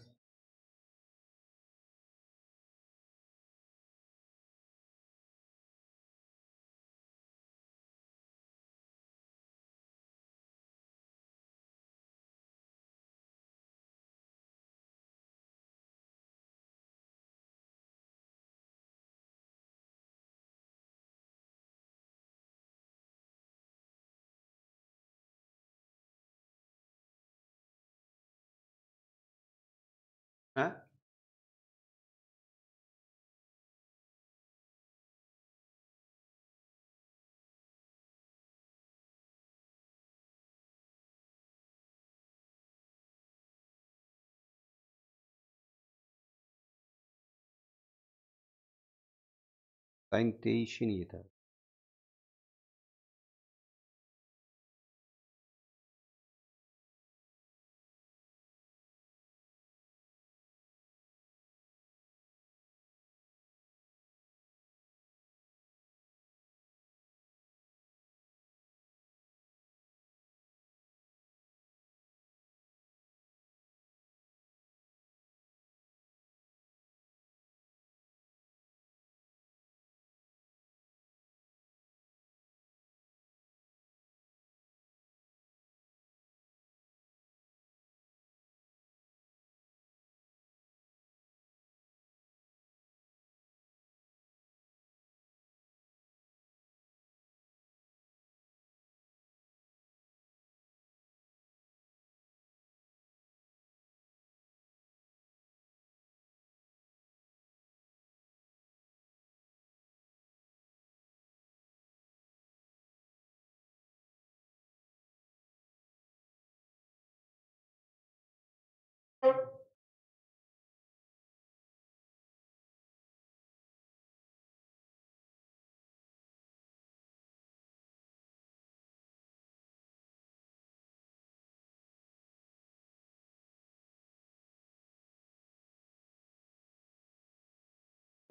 হ্যাঁ sin 23 নিয়ে যেতে হবে।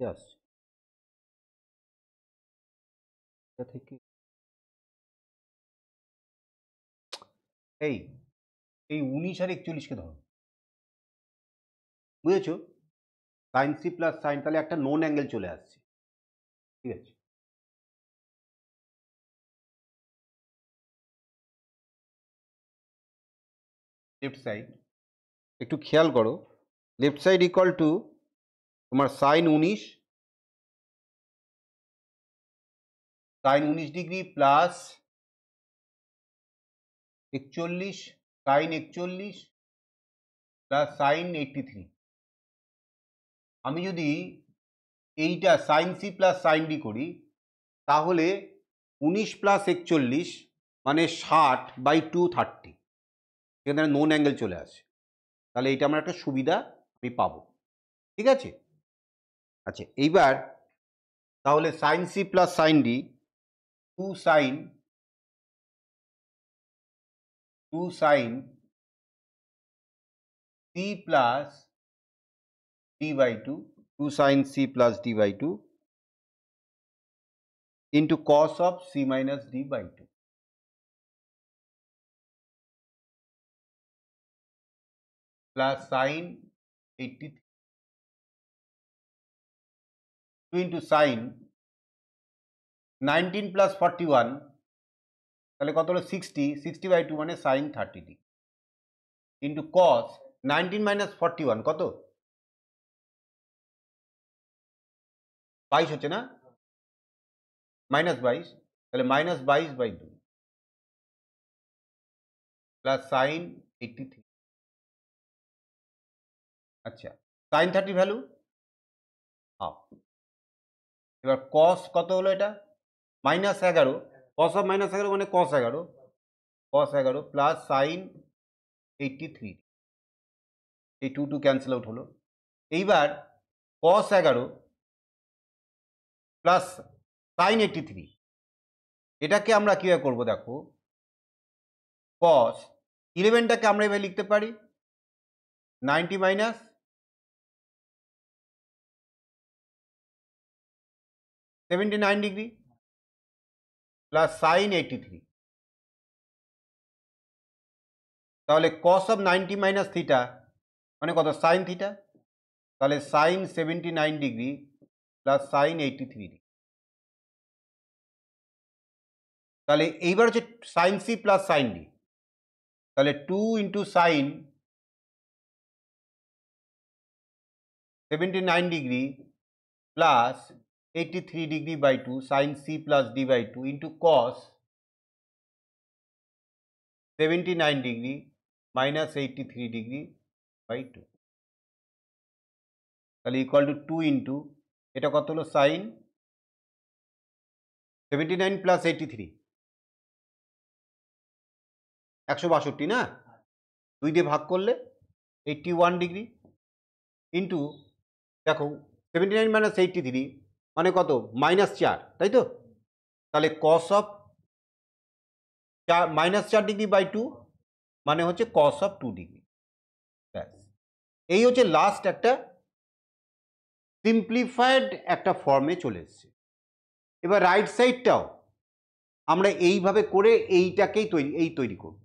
Yes. এটা থেকে এই এই 19 আর 41 কে ধরো, বুঝেছো? sin c প্লাস sin, তাহলে একটা নোন অ্যাঙ্গেল চলে আসছে, ঠিক আছে? লেফট সাইড একটু খেয়াল করো, লেফট সাইড ইকুয়াল টু তোমার sin 19 degree plus 41 sin 41 plus sin 83। আমি যদি এইটা sin c plus sin d করি তাহলে 19 প্লাস 41 মানে 60/230, সেখানে নোন অ্যাঙ্গেল চলে আসে, তাহলে এইটা আমার একটা সুবিধা আমি পাবো, ঠিক আছে? আচ্ছা এইবার তাহলে sin c plus sin d 2 sin c plus d by 2, 2 sin c plus d by 2 into cos of c minus d by 2 plus sin 83, 2 into sin 19 plus 41, তাহলে কত হলো 60/2 মানে sin 30 into cos 19 minus 41 কত 22 হচ্ছে না, -22, তাহলে -22/2 plus sine 83। আচ্ছা, sign 30 value half. এবার কস কত হলো এটা? -11, কস অফ -11 মানে cos 11 প্লাস সাইন 83। এই 2 ক্যান্সেল আউট হলো। এইবার cos 11 প্লাস সাইন 83, এটাকে আমরা কীভাবে করবো দেখো, cos 11টাকে আমরা এভাবে লিখতে পারি 90 মাইনাস 79 ডিগ্রি প্লাস সাইন 83। তাহলে cos অফ 90 মাইনাস থিটা মানে কত? Sine theta. তাহলে sine 79 degree plus sine 83 degree. তাহলে এইবার হচ্ছে sine C plus sine D, তাহলে 2 into sine 79 degree plus 83 degree by 2 sine C plus D by 2 into cos 79 degree minus 83 degree by 2, তাহলে equal to 2 into এটা কত হলো? Sign 79 plus 83 162 না, 2 দিয়ে ভাগ করলে 81 ডিগ্রি ইন্টু দেখো 79 মাইনাস 83 মানে কত? -4, তাই তো? তাহলে কস অফ -4 ডিগ্রি বাই 2 মানে হচ্ছে কস অফ 2 ডিগ্রি। ব্যাস, এই হচ্ছে লাস্ট একটা সিম্পলিফাইড একটা ফর্মে চলে এসছে। এবার রাইট সাইডটাও আমরা এইভাবে করে এইটাকেই তৈরি করব।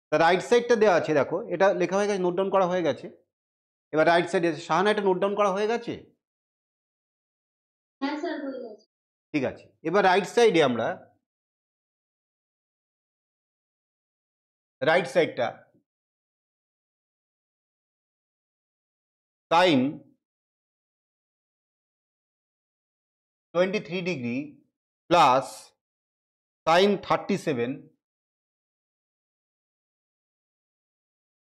তা রাইট সাইডটা দেওয়া আছে, দেখো এটা লেখা হয়ে গেছে, নোট ডাউন করা হয়ে গেছে। এবার রাইট সাইডে শাহানা এটা নোট ডাউন করা হয়ে গেছে? হ্যাঁ স্যার, হয়ে গেছে। ঠিক আছে, এবার রাইট সাইডে আমরা রাইট সাইডটা sine 23 degree plus sine 37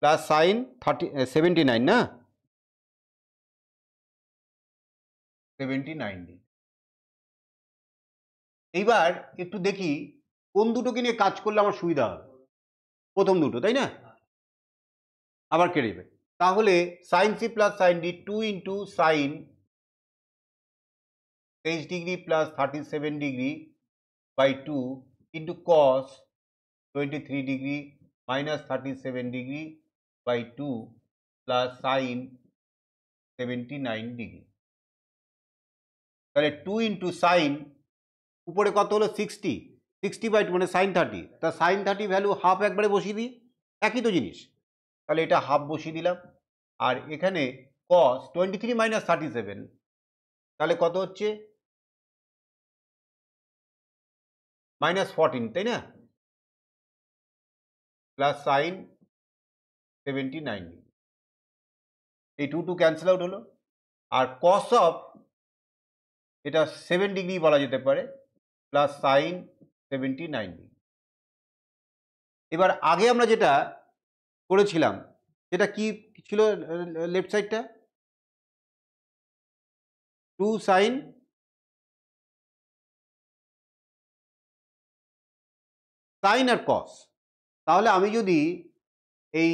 plus sine 79 না 79 ডিগ্রি। এইবার একটু দেখি কোন দুটোকে নিয়ে কাজ করলে আমার সুবিধা হবে। প্রথম দুটো, তাই না? আবার কেটে দেবে। তাহলে sine C plus sine D 2 into sine 23 degree plus 37 degree by 2 into cos 23 degree minus 37 degree by 2 plus sine 79 degree. তাহলে 2 ইন্টু সাইন উপরে কত হলো? 60 বাই 2 মানে সাইন 30, তা সাইন 30 ভ্যালু হাফ একবারে বসিয়ে দিই, একই তো জিনিস। তাহলে এটা হাফ বসিয়ে দিলাম। আর এখানে কস 23 মাইনাস 37 তাহলে কত হচ্ছে? -14, তাই না? প্লাস সাইন 79, এই 2 ক্যান্সেল আউট হলো। আর কস অফ এটা 7 ডিগ্রি বলা যেতে পারে প্লাস সাইন 79 ডিগ্রি। এবার আগে আমরা যেটা করেছিলাম সেটা কি ছিল? লেফট সাইডটা 2 সাইন আর কস। তাহলে আমি যদি এই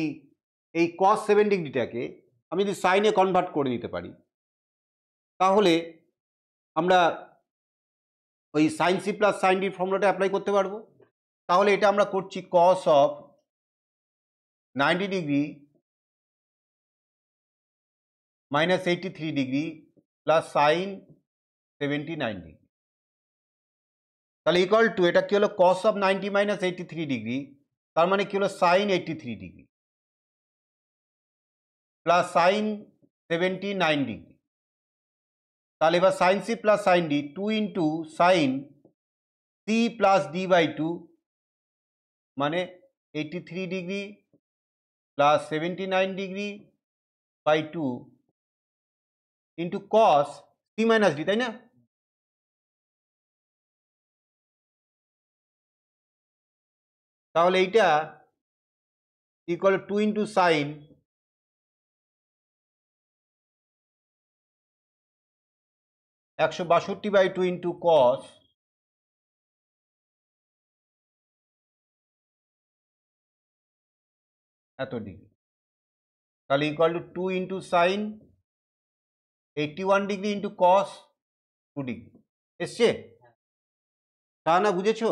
এই কস 7 ডিগ্রিটাকে আমি যদি সাইনে কনভার্ট করে নিতে পারি, তাহলে আমরা ওই sine C plus sine D ফর্মুলাটা অ্যাপ্লাই করতে পারবো। তাহলে এটা আমরা করছি cos of 90 degree minus 83 degree plus sine 79 degree. তাহলে ইকুয়াল টু এটা কি হলো? কস অফ 90 মাইনাস 83 ডিগ্রি, তার মানে কি হলো? Sine 83 degree plus sine 79 degree. তাহলে এবার sine C plus sine D 2 into sine C plus D by 2 মানে 83 degree plus 79 degree by 2 into cos C minus D, তাই না? তাহলে এইটা equal 2 into sine 162/2 into cos এত ডিগ্রি, তাহলে equal to 2 into sine 81 degree into cos 2 degree. এসছে? তা না বুঝেছো?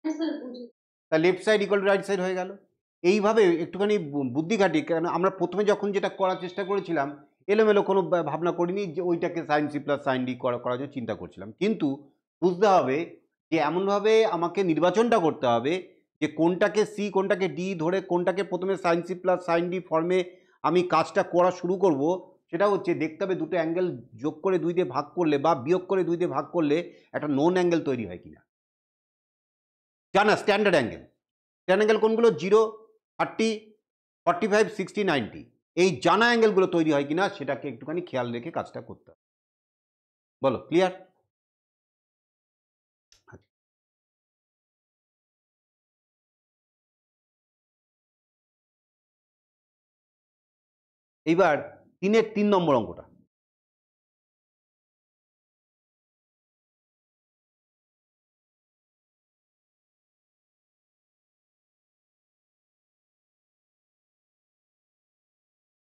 হ্যাঁ স্যার বুঝি। তা left side equal to right side হয়ে গেল। এইভাবে একটুখানি বুদ্ধি খাটি, কারণ আমরা প্রথমে যখন যেটা করার চেষ্টা করেছিলাম এলোমেলো কোনো ভাবনা করিনি যে ওইটাকে sine C plus sine D করার জন্য চিন্তা করছিলাম, কিন্তু বুঝতে হবে যে এমনভাবে আমাকে নির্বাচনটা করতে হবে যে কোনটাকে সি কোনটাকে ডি ধরে কোনটাকে প্রথমে sine C plus sine D ফর্মে আমি কাজটা করা শুরু করব। সেটা হচ্ছে দেখতে হবে দুটো অ্যাঙ্গেল যোগ করে 2 দিয়ে ভাগ করলে বা বিয়োগ করে 2 দিয়ে ভাগ করলে একটা নোন অ্যাঙ্গেল তৈরি হয় কিনা জানা। স্ট্যান্ডার্ড অ্যাঙ্গেল, স্ট্যান্ডার্ড অ্যাঙ্গেল কোনগুলো? 0, 30, 45, 60, 90, এই জানা অ্যাঙ্গেলগুলো তৈরি হয় কিনা সেটাকে একটুখানি খেয়াল রেখে কাজটা করতে হবে। বলো, ক্লিয়ার? এইবার 3-এর 3 নম্বর অঙ্কটা।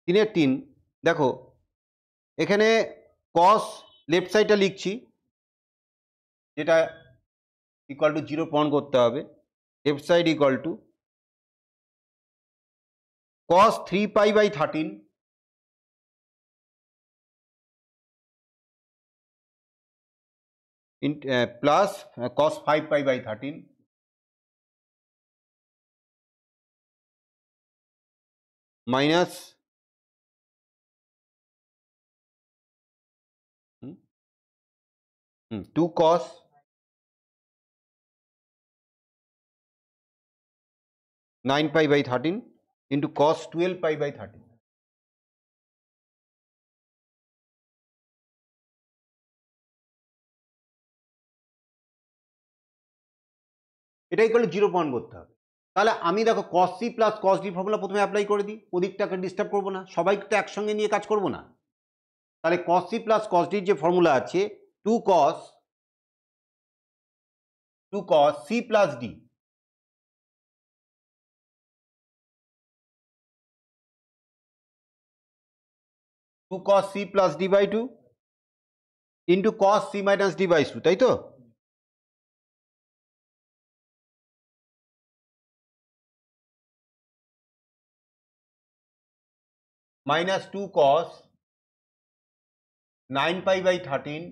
তিনের 3 দেখো, এখানে কস লেফট সাইডটা লিখছি, যেটা ইকুয়াল টু 0 প্রমাণ করতে হবে। Left side equal to cos 3π/13 plus cos 5π/13 minus 2 cos 9π/13 into cos 12π/13। এটা ইকুয়াল টু 0 প্রমাণ করতে হবে। তাহলে আমি দেখো cos c plus cos d formula প্রথমে অ্যাপ্লাই করে দিই, ওদিকটাকে ডিস্টার্ব করবো না, সবাইকে তো একসঙ্গে নিয়ে কাজ করবো না। তাহলে cos c plus cos d যে ফর্মুলা আছে 2 cos c plus d 2 cos c plus d/2 into cos c minus d/2, তাই তো? মাইনাস 2 cos 9π/13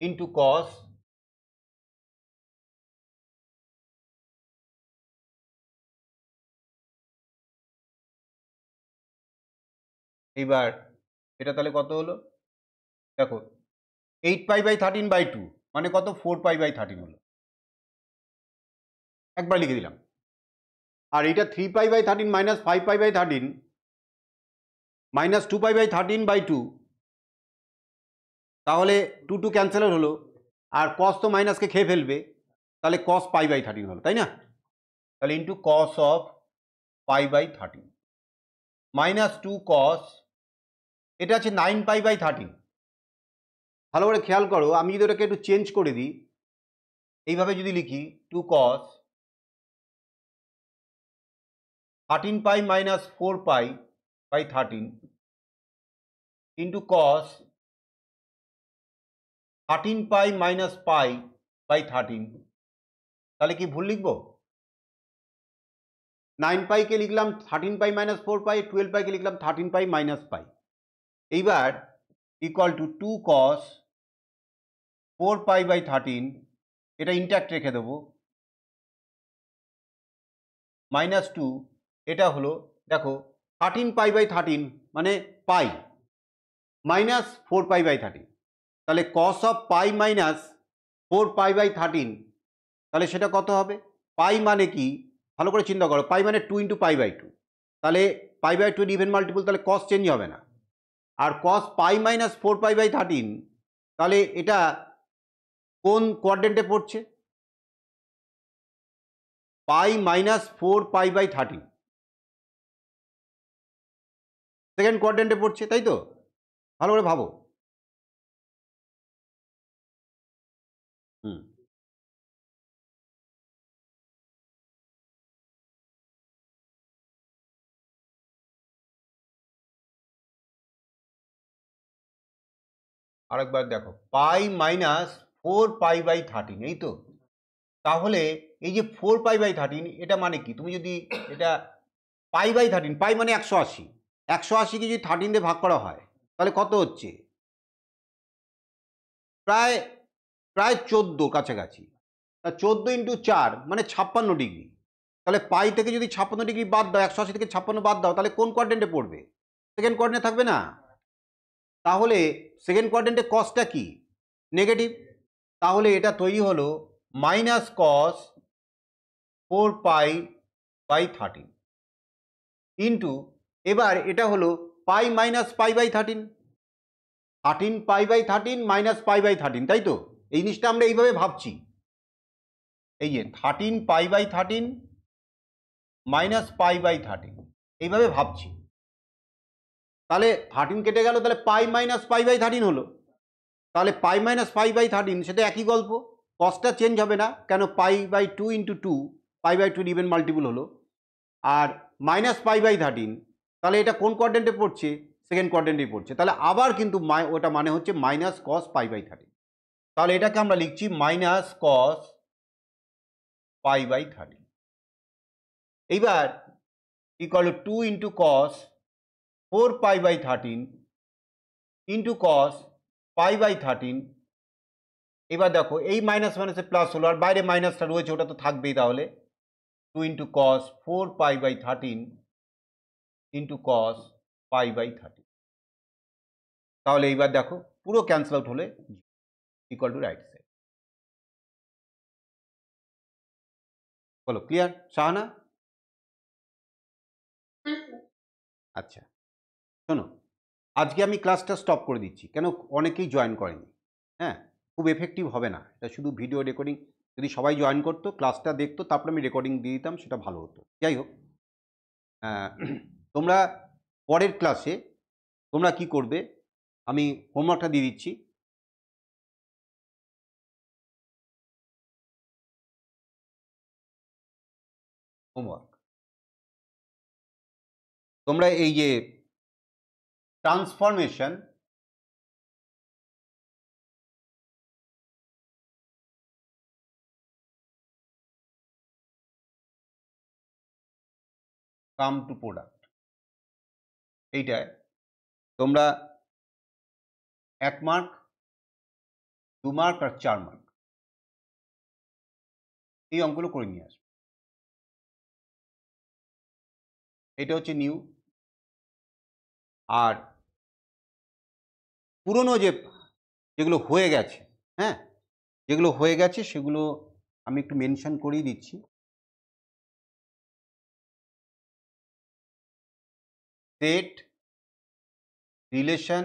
ইন্টু cos এইবার এটা তাহলে কত হলো দেখো, 8π/13/2 মানে কত? 4π/13 হলো, একবার লিখে দিলাম। আর এটা 3π/13 মাইনাস 5π/13 মাইনাস 2π/13/2, তাহলে 2 2 ক্যান্সেল হলো, আর cos তো মাইনাসকে খেয়ে ফেলবে, তাহলে cos π/13 হলো, তাই না? তাহলে into cos of π/13 minus 2 cos, এটা আছে 9π/13। ভালো করে খেয়াল করো, আমি যদি ওটাকে একটু চেঞ্জ করে দিই, এইভাবে যদি লিখি 2 cos 13π minus 4π/13 into cos 13π minus π/13, তাহলে কি ভুল লিখবো? 9π কে লিখলাম 13π মাইনাস 4π, 12π কে লিখলাম 13π মাইনাস π। এইবার ইকুয়াল টু 2 cos 4π/13, এটা ইন্ট্যাক্ট রেখে দেবো, মাইনাস 2, এটা হলো দেখো 13π/13 মানে পাই মাইনাস 4π/13, তাহলে cos অফ পাই মাইনাস 4π/13, তাহলে সেটা কত হবে? পাই মানে কি ভালো করে চিন্তা করো, পাই মানে 2 ইন্টু π/2, তাহলে π/2 ইভেন মাল্টিপল, তাহলে cos চেঞ্জ হবে না। আর cos পাই মাইনাস 4π/13, তাহলে এটা কোন কোয়াড্রেন্টে পড়ছে? পাই মাইনাস 4π/13 সেকেন্ড কোয়াড্রেন্টে পড়ছে, তাই তো? ভালো করে ভাবো। হুম, আরেকবার দেখো, পাই মাইনাস 4π/13, এই তো। তাহলে এই যে 4π/13 এটা মানে কি? তুমি যদি এটা π/13, পাই মানে 180, 180কে যদি 13 দিয়ে ভাগ করা হয় তাহলে কত হচ্ছে? প্রায় প্রায় 14 কাছাকাছি। তা 14 ইন্টু 4 মানে 56 ডিগ্রি। তাহলে পাই থেকে যদি 56 ডিগ্রি বাদ দাও, 180 থেকে 56 বাদ দাও, তাহলে কোন কোয়াড্রেন্টে পড়বে? সেকেন্ড কোয়াড্রেন্টে থাকবে না? তাহলে সেকেন্ড কোয়াড্রেন্টে কসটা কি? নেগেটিভ। তাহলে এটা তৈরি হলো মাইনাস কস 4π/13 ইন্টু, এবার এটা হলো পাই মাইনাস π/13, 13π/13 মাইনাস π/13, তাই তো? এই জিনিসটা আমরা এইভাবে ভাবছি, এই যে 13π/13 মাইনাস π/13 এইভাবে ভাবছি। তাহলে 13 কেটে গেল, তাহলে পাই মাইনাস π/13 হলো। তাহলে পাই মাইনাস π/13 সেটা একই গল্প, কসটা চেঞ্জ হবে না, কেন π/2 ইন্টু 2, π/2 ইভেন মাল্টিপল হলো। আর মাইনাস π/13, তাহলে এটা কোন কোয়াড্রেন্টে পড়ছে? সেকেন্ড কোয়াড্রেন্টে পড়ছে। তাহলে আবার কিন্তু ওটা মানে হচ্ছে মাইনাস কস π/13। তাহলে এটাকে আমরা লিখছি মাইনাস কস π/13। এইবার equal to 2 into cos 4π/13 into cos π/13। এবার দেখো এই মাইনাস মাইনাসে প্লাস হলো, আর বাইরে মাইনাসটা রয়েছে, ওটা তো থাকবেই। তাহলে 2 ইন্টু কস 4π/13 ইন্টু কস π/13। তাহলে এইবার দেখো পুরো ক্যান্সেল আউট হলে ইকুয়াল টু রাইট সাইড। বলো ক্লিয়ার শাহানা? হ্যাঁ স্যার। আচ্ছা শোনো, আজকে আমি ক্লাসটা স্টপ করে দিচ্ছি, কেন অনেকেই জয়েন করেনি। হ্যাঁ, খুব এফেক্টিভ হবে না এটা, শুধু ভিডিও রেকর্ডিং। যদি সবাই জয়েন করতো, ক্লাসটা দেখতো, তারপরে আমি রেকর্ডিং দিয়ে দিতাম, সেটা ভালো হতো। যাই হোক, তোমরা পরের ক্লাসে তোমরা কি করবে, আমি হোমওয়ার্কটা দিয়ে দিচ্ছি। হোমওয়ার্ক, তোমরা এই যে ট্রান্সফরমেশন কাম টু প্রোডাক্ট, এইটায় তোমরা 1 মার্ক, 2 মার্ক আর 4 মার্ক এই অঙ্কগুলো করে নিয়ে আসবে। এটা হচ্ছে নিউ। আর পুরনো যেগুলো হয়ে গেছে, হ্যাঁ, যেগুলো হয়ে গেছে সেগুলো আমি একটু মেনশন করেই দিচ্ছি। সেট, রিলেশন,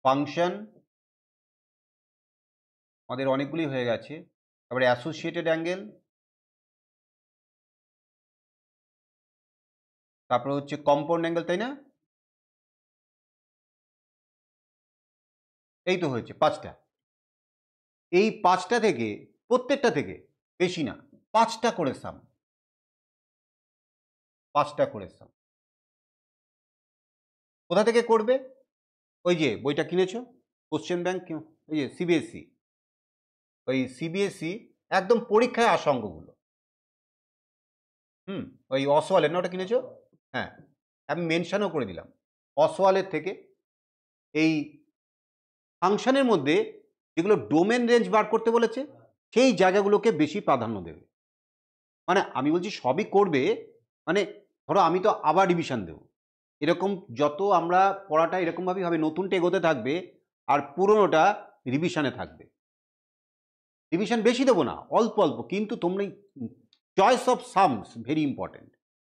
ফাংশন আমাদের অনেকগুলি হয়ে গেছে। তারপরে অ্যাসোসিয়েটেড অ্যাঙ্গেল, তারপরে হচ্ছে কম্পাউন্ড অ্যাঙ্গেল, তাই না? এই তো হয়েছে 5টা। এই 5টা থেকে প্রত্যেকটা থেকে বেশি না, 5টা করে সাম, 5টা করে সাম। কোথা থেকে করবে? ওই যে বইটা কিনেছো, কোশ্চেন ব্যাংক, ওই যে সিবিএসই, ওই সিবিএসই একদম পরীক্ষায় আসা অঙ্কগুলো। ওই অসওয়ালের না, ওটা কিনেছো? হ্যাঁ, আমি মেনশনও করে দিলাম। অসওয়ালের থেকে এই ফাংশনের মধ্যে যেগুলো ডোমেন রেঞ্জ বার করতে বলেছে, সেই জায়গাগুলোকে বেশি প্রাধান্য দেবে। মানে আমি বলছি সবই করবে, মানে ধরো আমি তো আবার রিভিশন দেবো, এরকম যত আমরা পড়াটা এরকমভাবেই হবে, নতুনটা এগোতে থাকবে আর পুরনোটা রিভিশনে থাকবে। রিভিশন বেশি দেবো না, অল্প অল্প, কিন্তু তোমরা choice of sums very important.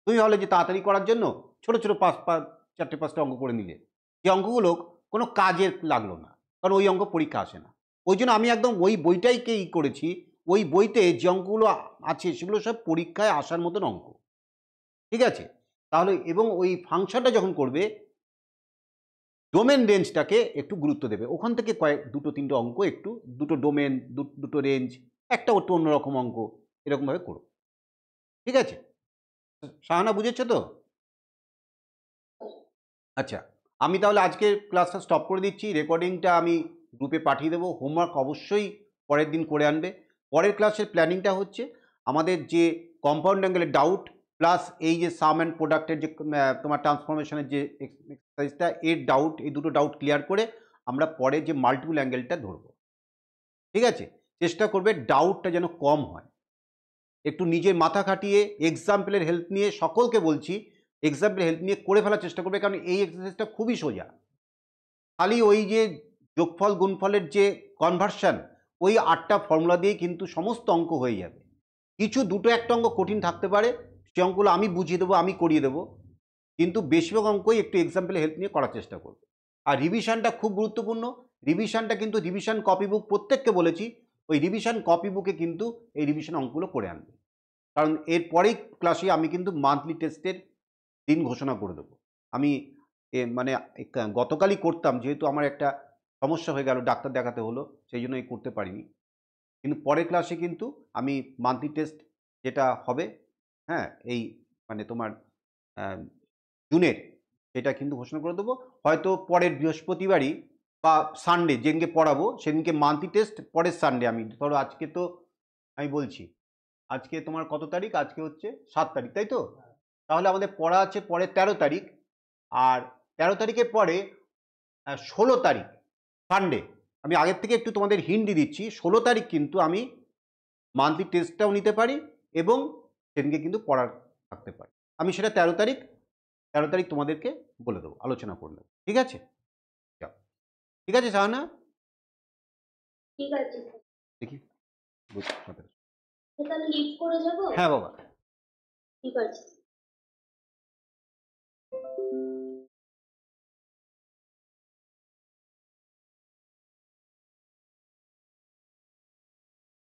তুমি হলে যে তাড়াতাড়ি করার জন্য ছোট ছোট 4-5টা অঙ্ক করে নিলে, যে অঙ্কগুলো কোনো কাজে লাগলো না, কারণ ওই অঙ্ক পরীক্ষা আসে না। ওই জন্য আমি একদম ওই বইটাইকেই করেছি, ওই বইতে যে অঙ্কগুলো আছে সেগুলো সব পরীক্ষায় আসার মতন অঙ্ক, ঠিক আছে? তাহলে এবং ওই ফাংশনটা যখন করবে ডোমেন রেঞ্জটাকে একটু গুরুত্ব দেবে, ওখান থেকে দুটো তিনটে অঙ্ক একটু দুটো ডোমেন দুটো রেঞ্জ একটা একটু অন্যরকম অঙ্ক এরকমভাবে করো, ঠিক আছে? সাহানা বুঝেছো তো? আচ্ছা, আমি তাহলে আজকে ক্লাসটা স্টপ করে দিচ্ছি, রেকর্ডিংটা আমি গ্রুপে পাঠিয়ে দেবো, হোমওয়ার্ক অবশ্যই পরের দিন করে আনবে। পরের ক্লাসের প্ল্যানিংটা হচ্ছে আমাদের যে কম্পাউন্ড অ্যাঙ্গেলের ডাউট প্লাস এই যে সাম অ্যান্ড প্রোডাক্টের যে তোমার ট্রান্সফরমেশনের যে এক্সারসাইজটা, এর ডাউট, এই দুটো ডাউট ক্লিয়ার করে আমরা পরে যে মাল্টিপল অ্যাঙ্গেলটা ধরবো, ঠিক আছে? চেষ্টা করবে ডাউটটা যেন কম হয়, একটু নিজের মাথা খাটিয়ে এক্সাম্পলের হেল্প নিয়ে, সকলকে বলছি এক্সাম্পলের হেল্প নিয়ে করে ফেলার চেষ্টা করবে, কারণ এই এক্সারসাইজটা খুবই সোজা। খালি ওই যে যোগফল গুণফলের যে কনভার্সন, ওই 8টা ফর্মুলা দিয়েই কিন্তু সমস্ত অঙ্ক হয়ে যাবে। কিছু দুটো একটা অঙ্ক কঠিন থাকতে পারে, সে অঙ্কগুলো আমি বুঝিয়ে দেবো, আমি করিয়ে দেবো, কিন্তু বেশিরভাগ অঙ্কই একটু এক্সাম্পলের হেল্প নিয়ে করার চেষ্টা করবে। আর রিভিশনটা খুব গুরুত্বপূর্ণ, রিভিশনটা কিন্তু রিভিশন কপি বুক প্রত্যেককে বলেছি, ওই রিভিশন কপি বুকে কিন্তু এই রিভিশন অঙ্কগুলো করে আনবে, কারণ এরপরেই ক্লাসে আমি কিন্তু মান্থলি টেস্টের দিন ঘোষণা করে দেবো। আমি মানে গতকালই করতাম, যেহেতু আমার একটা সমস্যা হয়ে গেল, ডাক্তার দেখাতে হলো, সেই জন্য করতে পারিনি, কিন্তু পরের ক্লাসে কিন্তু আমি মান্থলি টেস্ট যেটা হবে, হ্যাঁ, এই মানে তোমার জুনের, সেটা কিন্তু ঘোষণা করে দেবো। হয়তো পরের বৃহস্পতিবারই বা সানডে যেদিনকে পড়াবো সেদিনকে মান্থলি টেস্ট, পরের সানডে আমি ধরো, আজকে তো আমি বলছি আজকে তোমার কত তারিখ, আজকে হচ্ছে 7 তারিখ, তাই তো? তাহলে আমাদের পড়া আছে পরে 13 তারিখ, আর 13 তারিখের পরে 16 তারিখ সানডে, আমি আগের থেকে একটু তোমাদের হিন্ট দিয়ে দিচ্ছি, 16 তারিখ কিন্তু আমি মান্থলি টেস্টটাও নিতে পারি এবং সেদিনকে কিন্তু পড়ার থাকতে পারে। আমি সেটা 13 তারিখ তোমাদেরকে বলে দেবো, আলোচনা করে নেবো, ঠিক আছে? ঠিক আছে সাহানা? ঠিক আছে স্যার। দেখি তাহলে লিভ করে যাবো? হ্যাঁ বাবা। ঠিক আছে।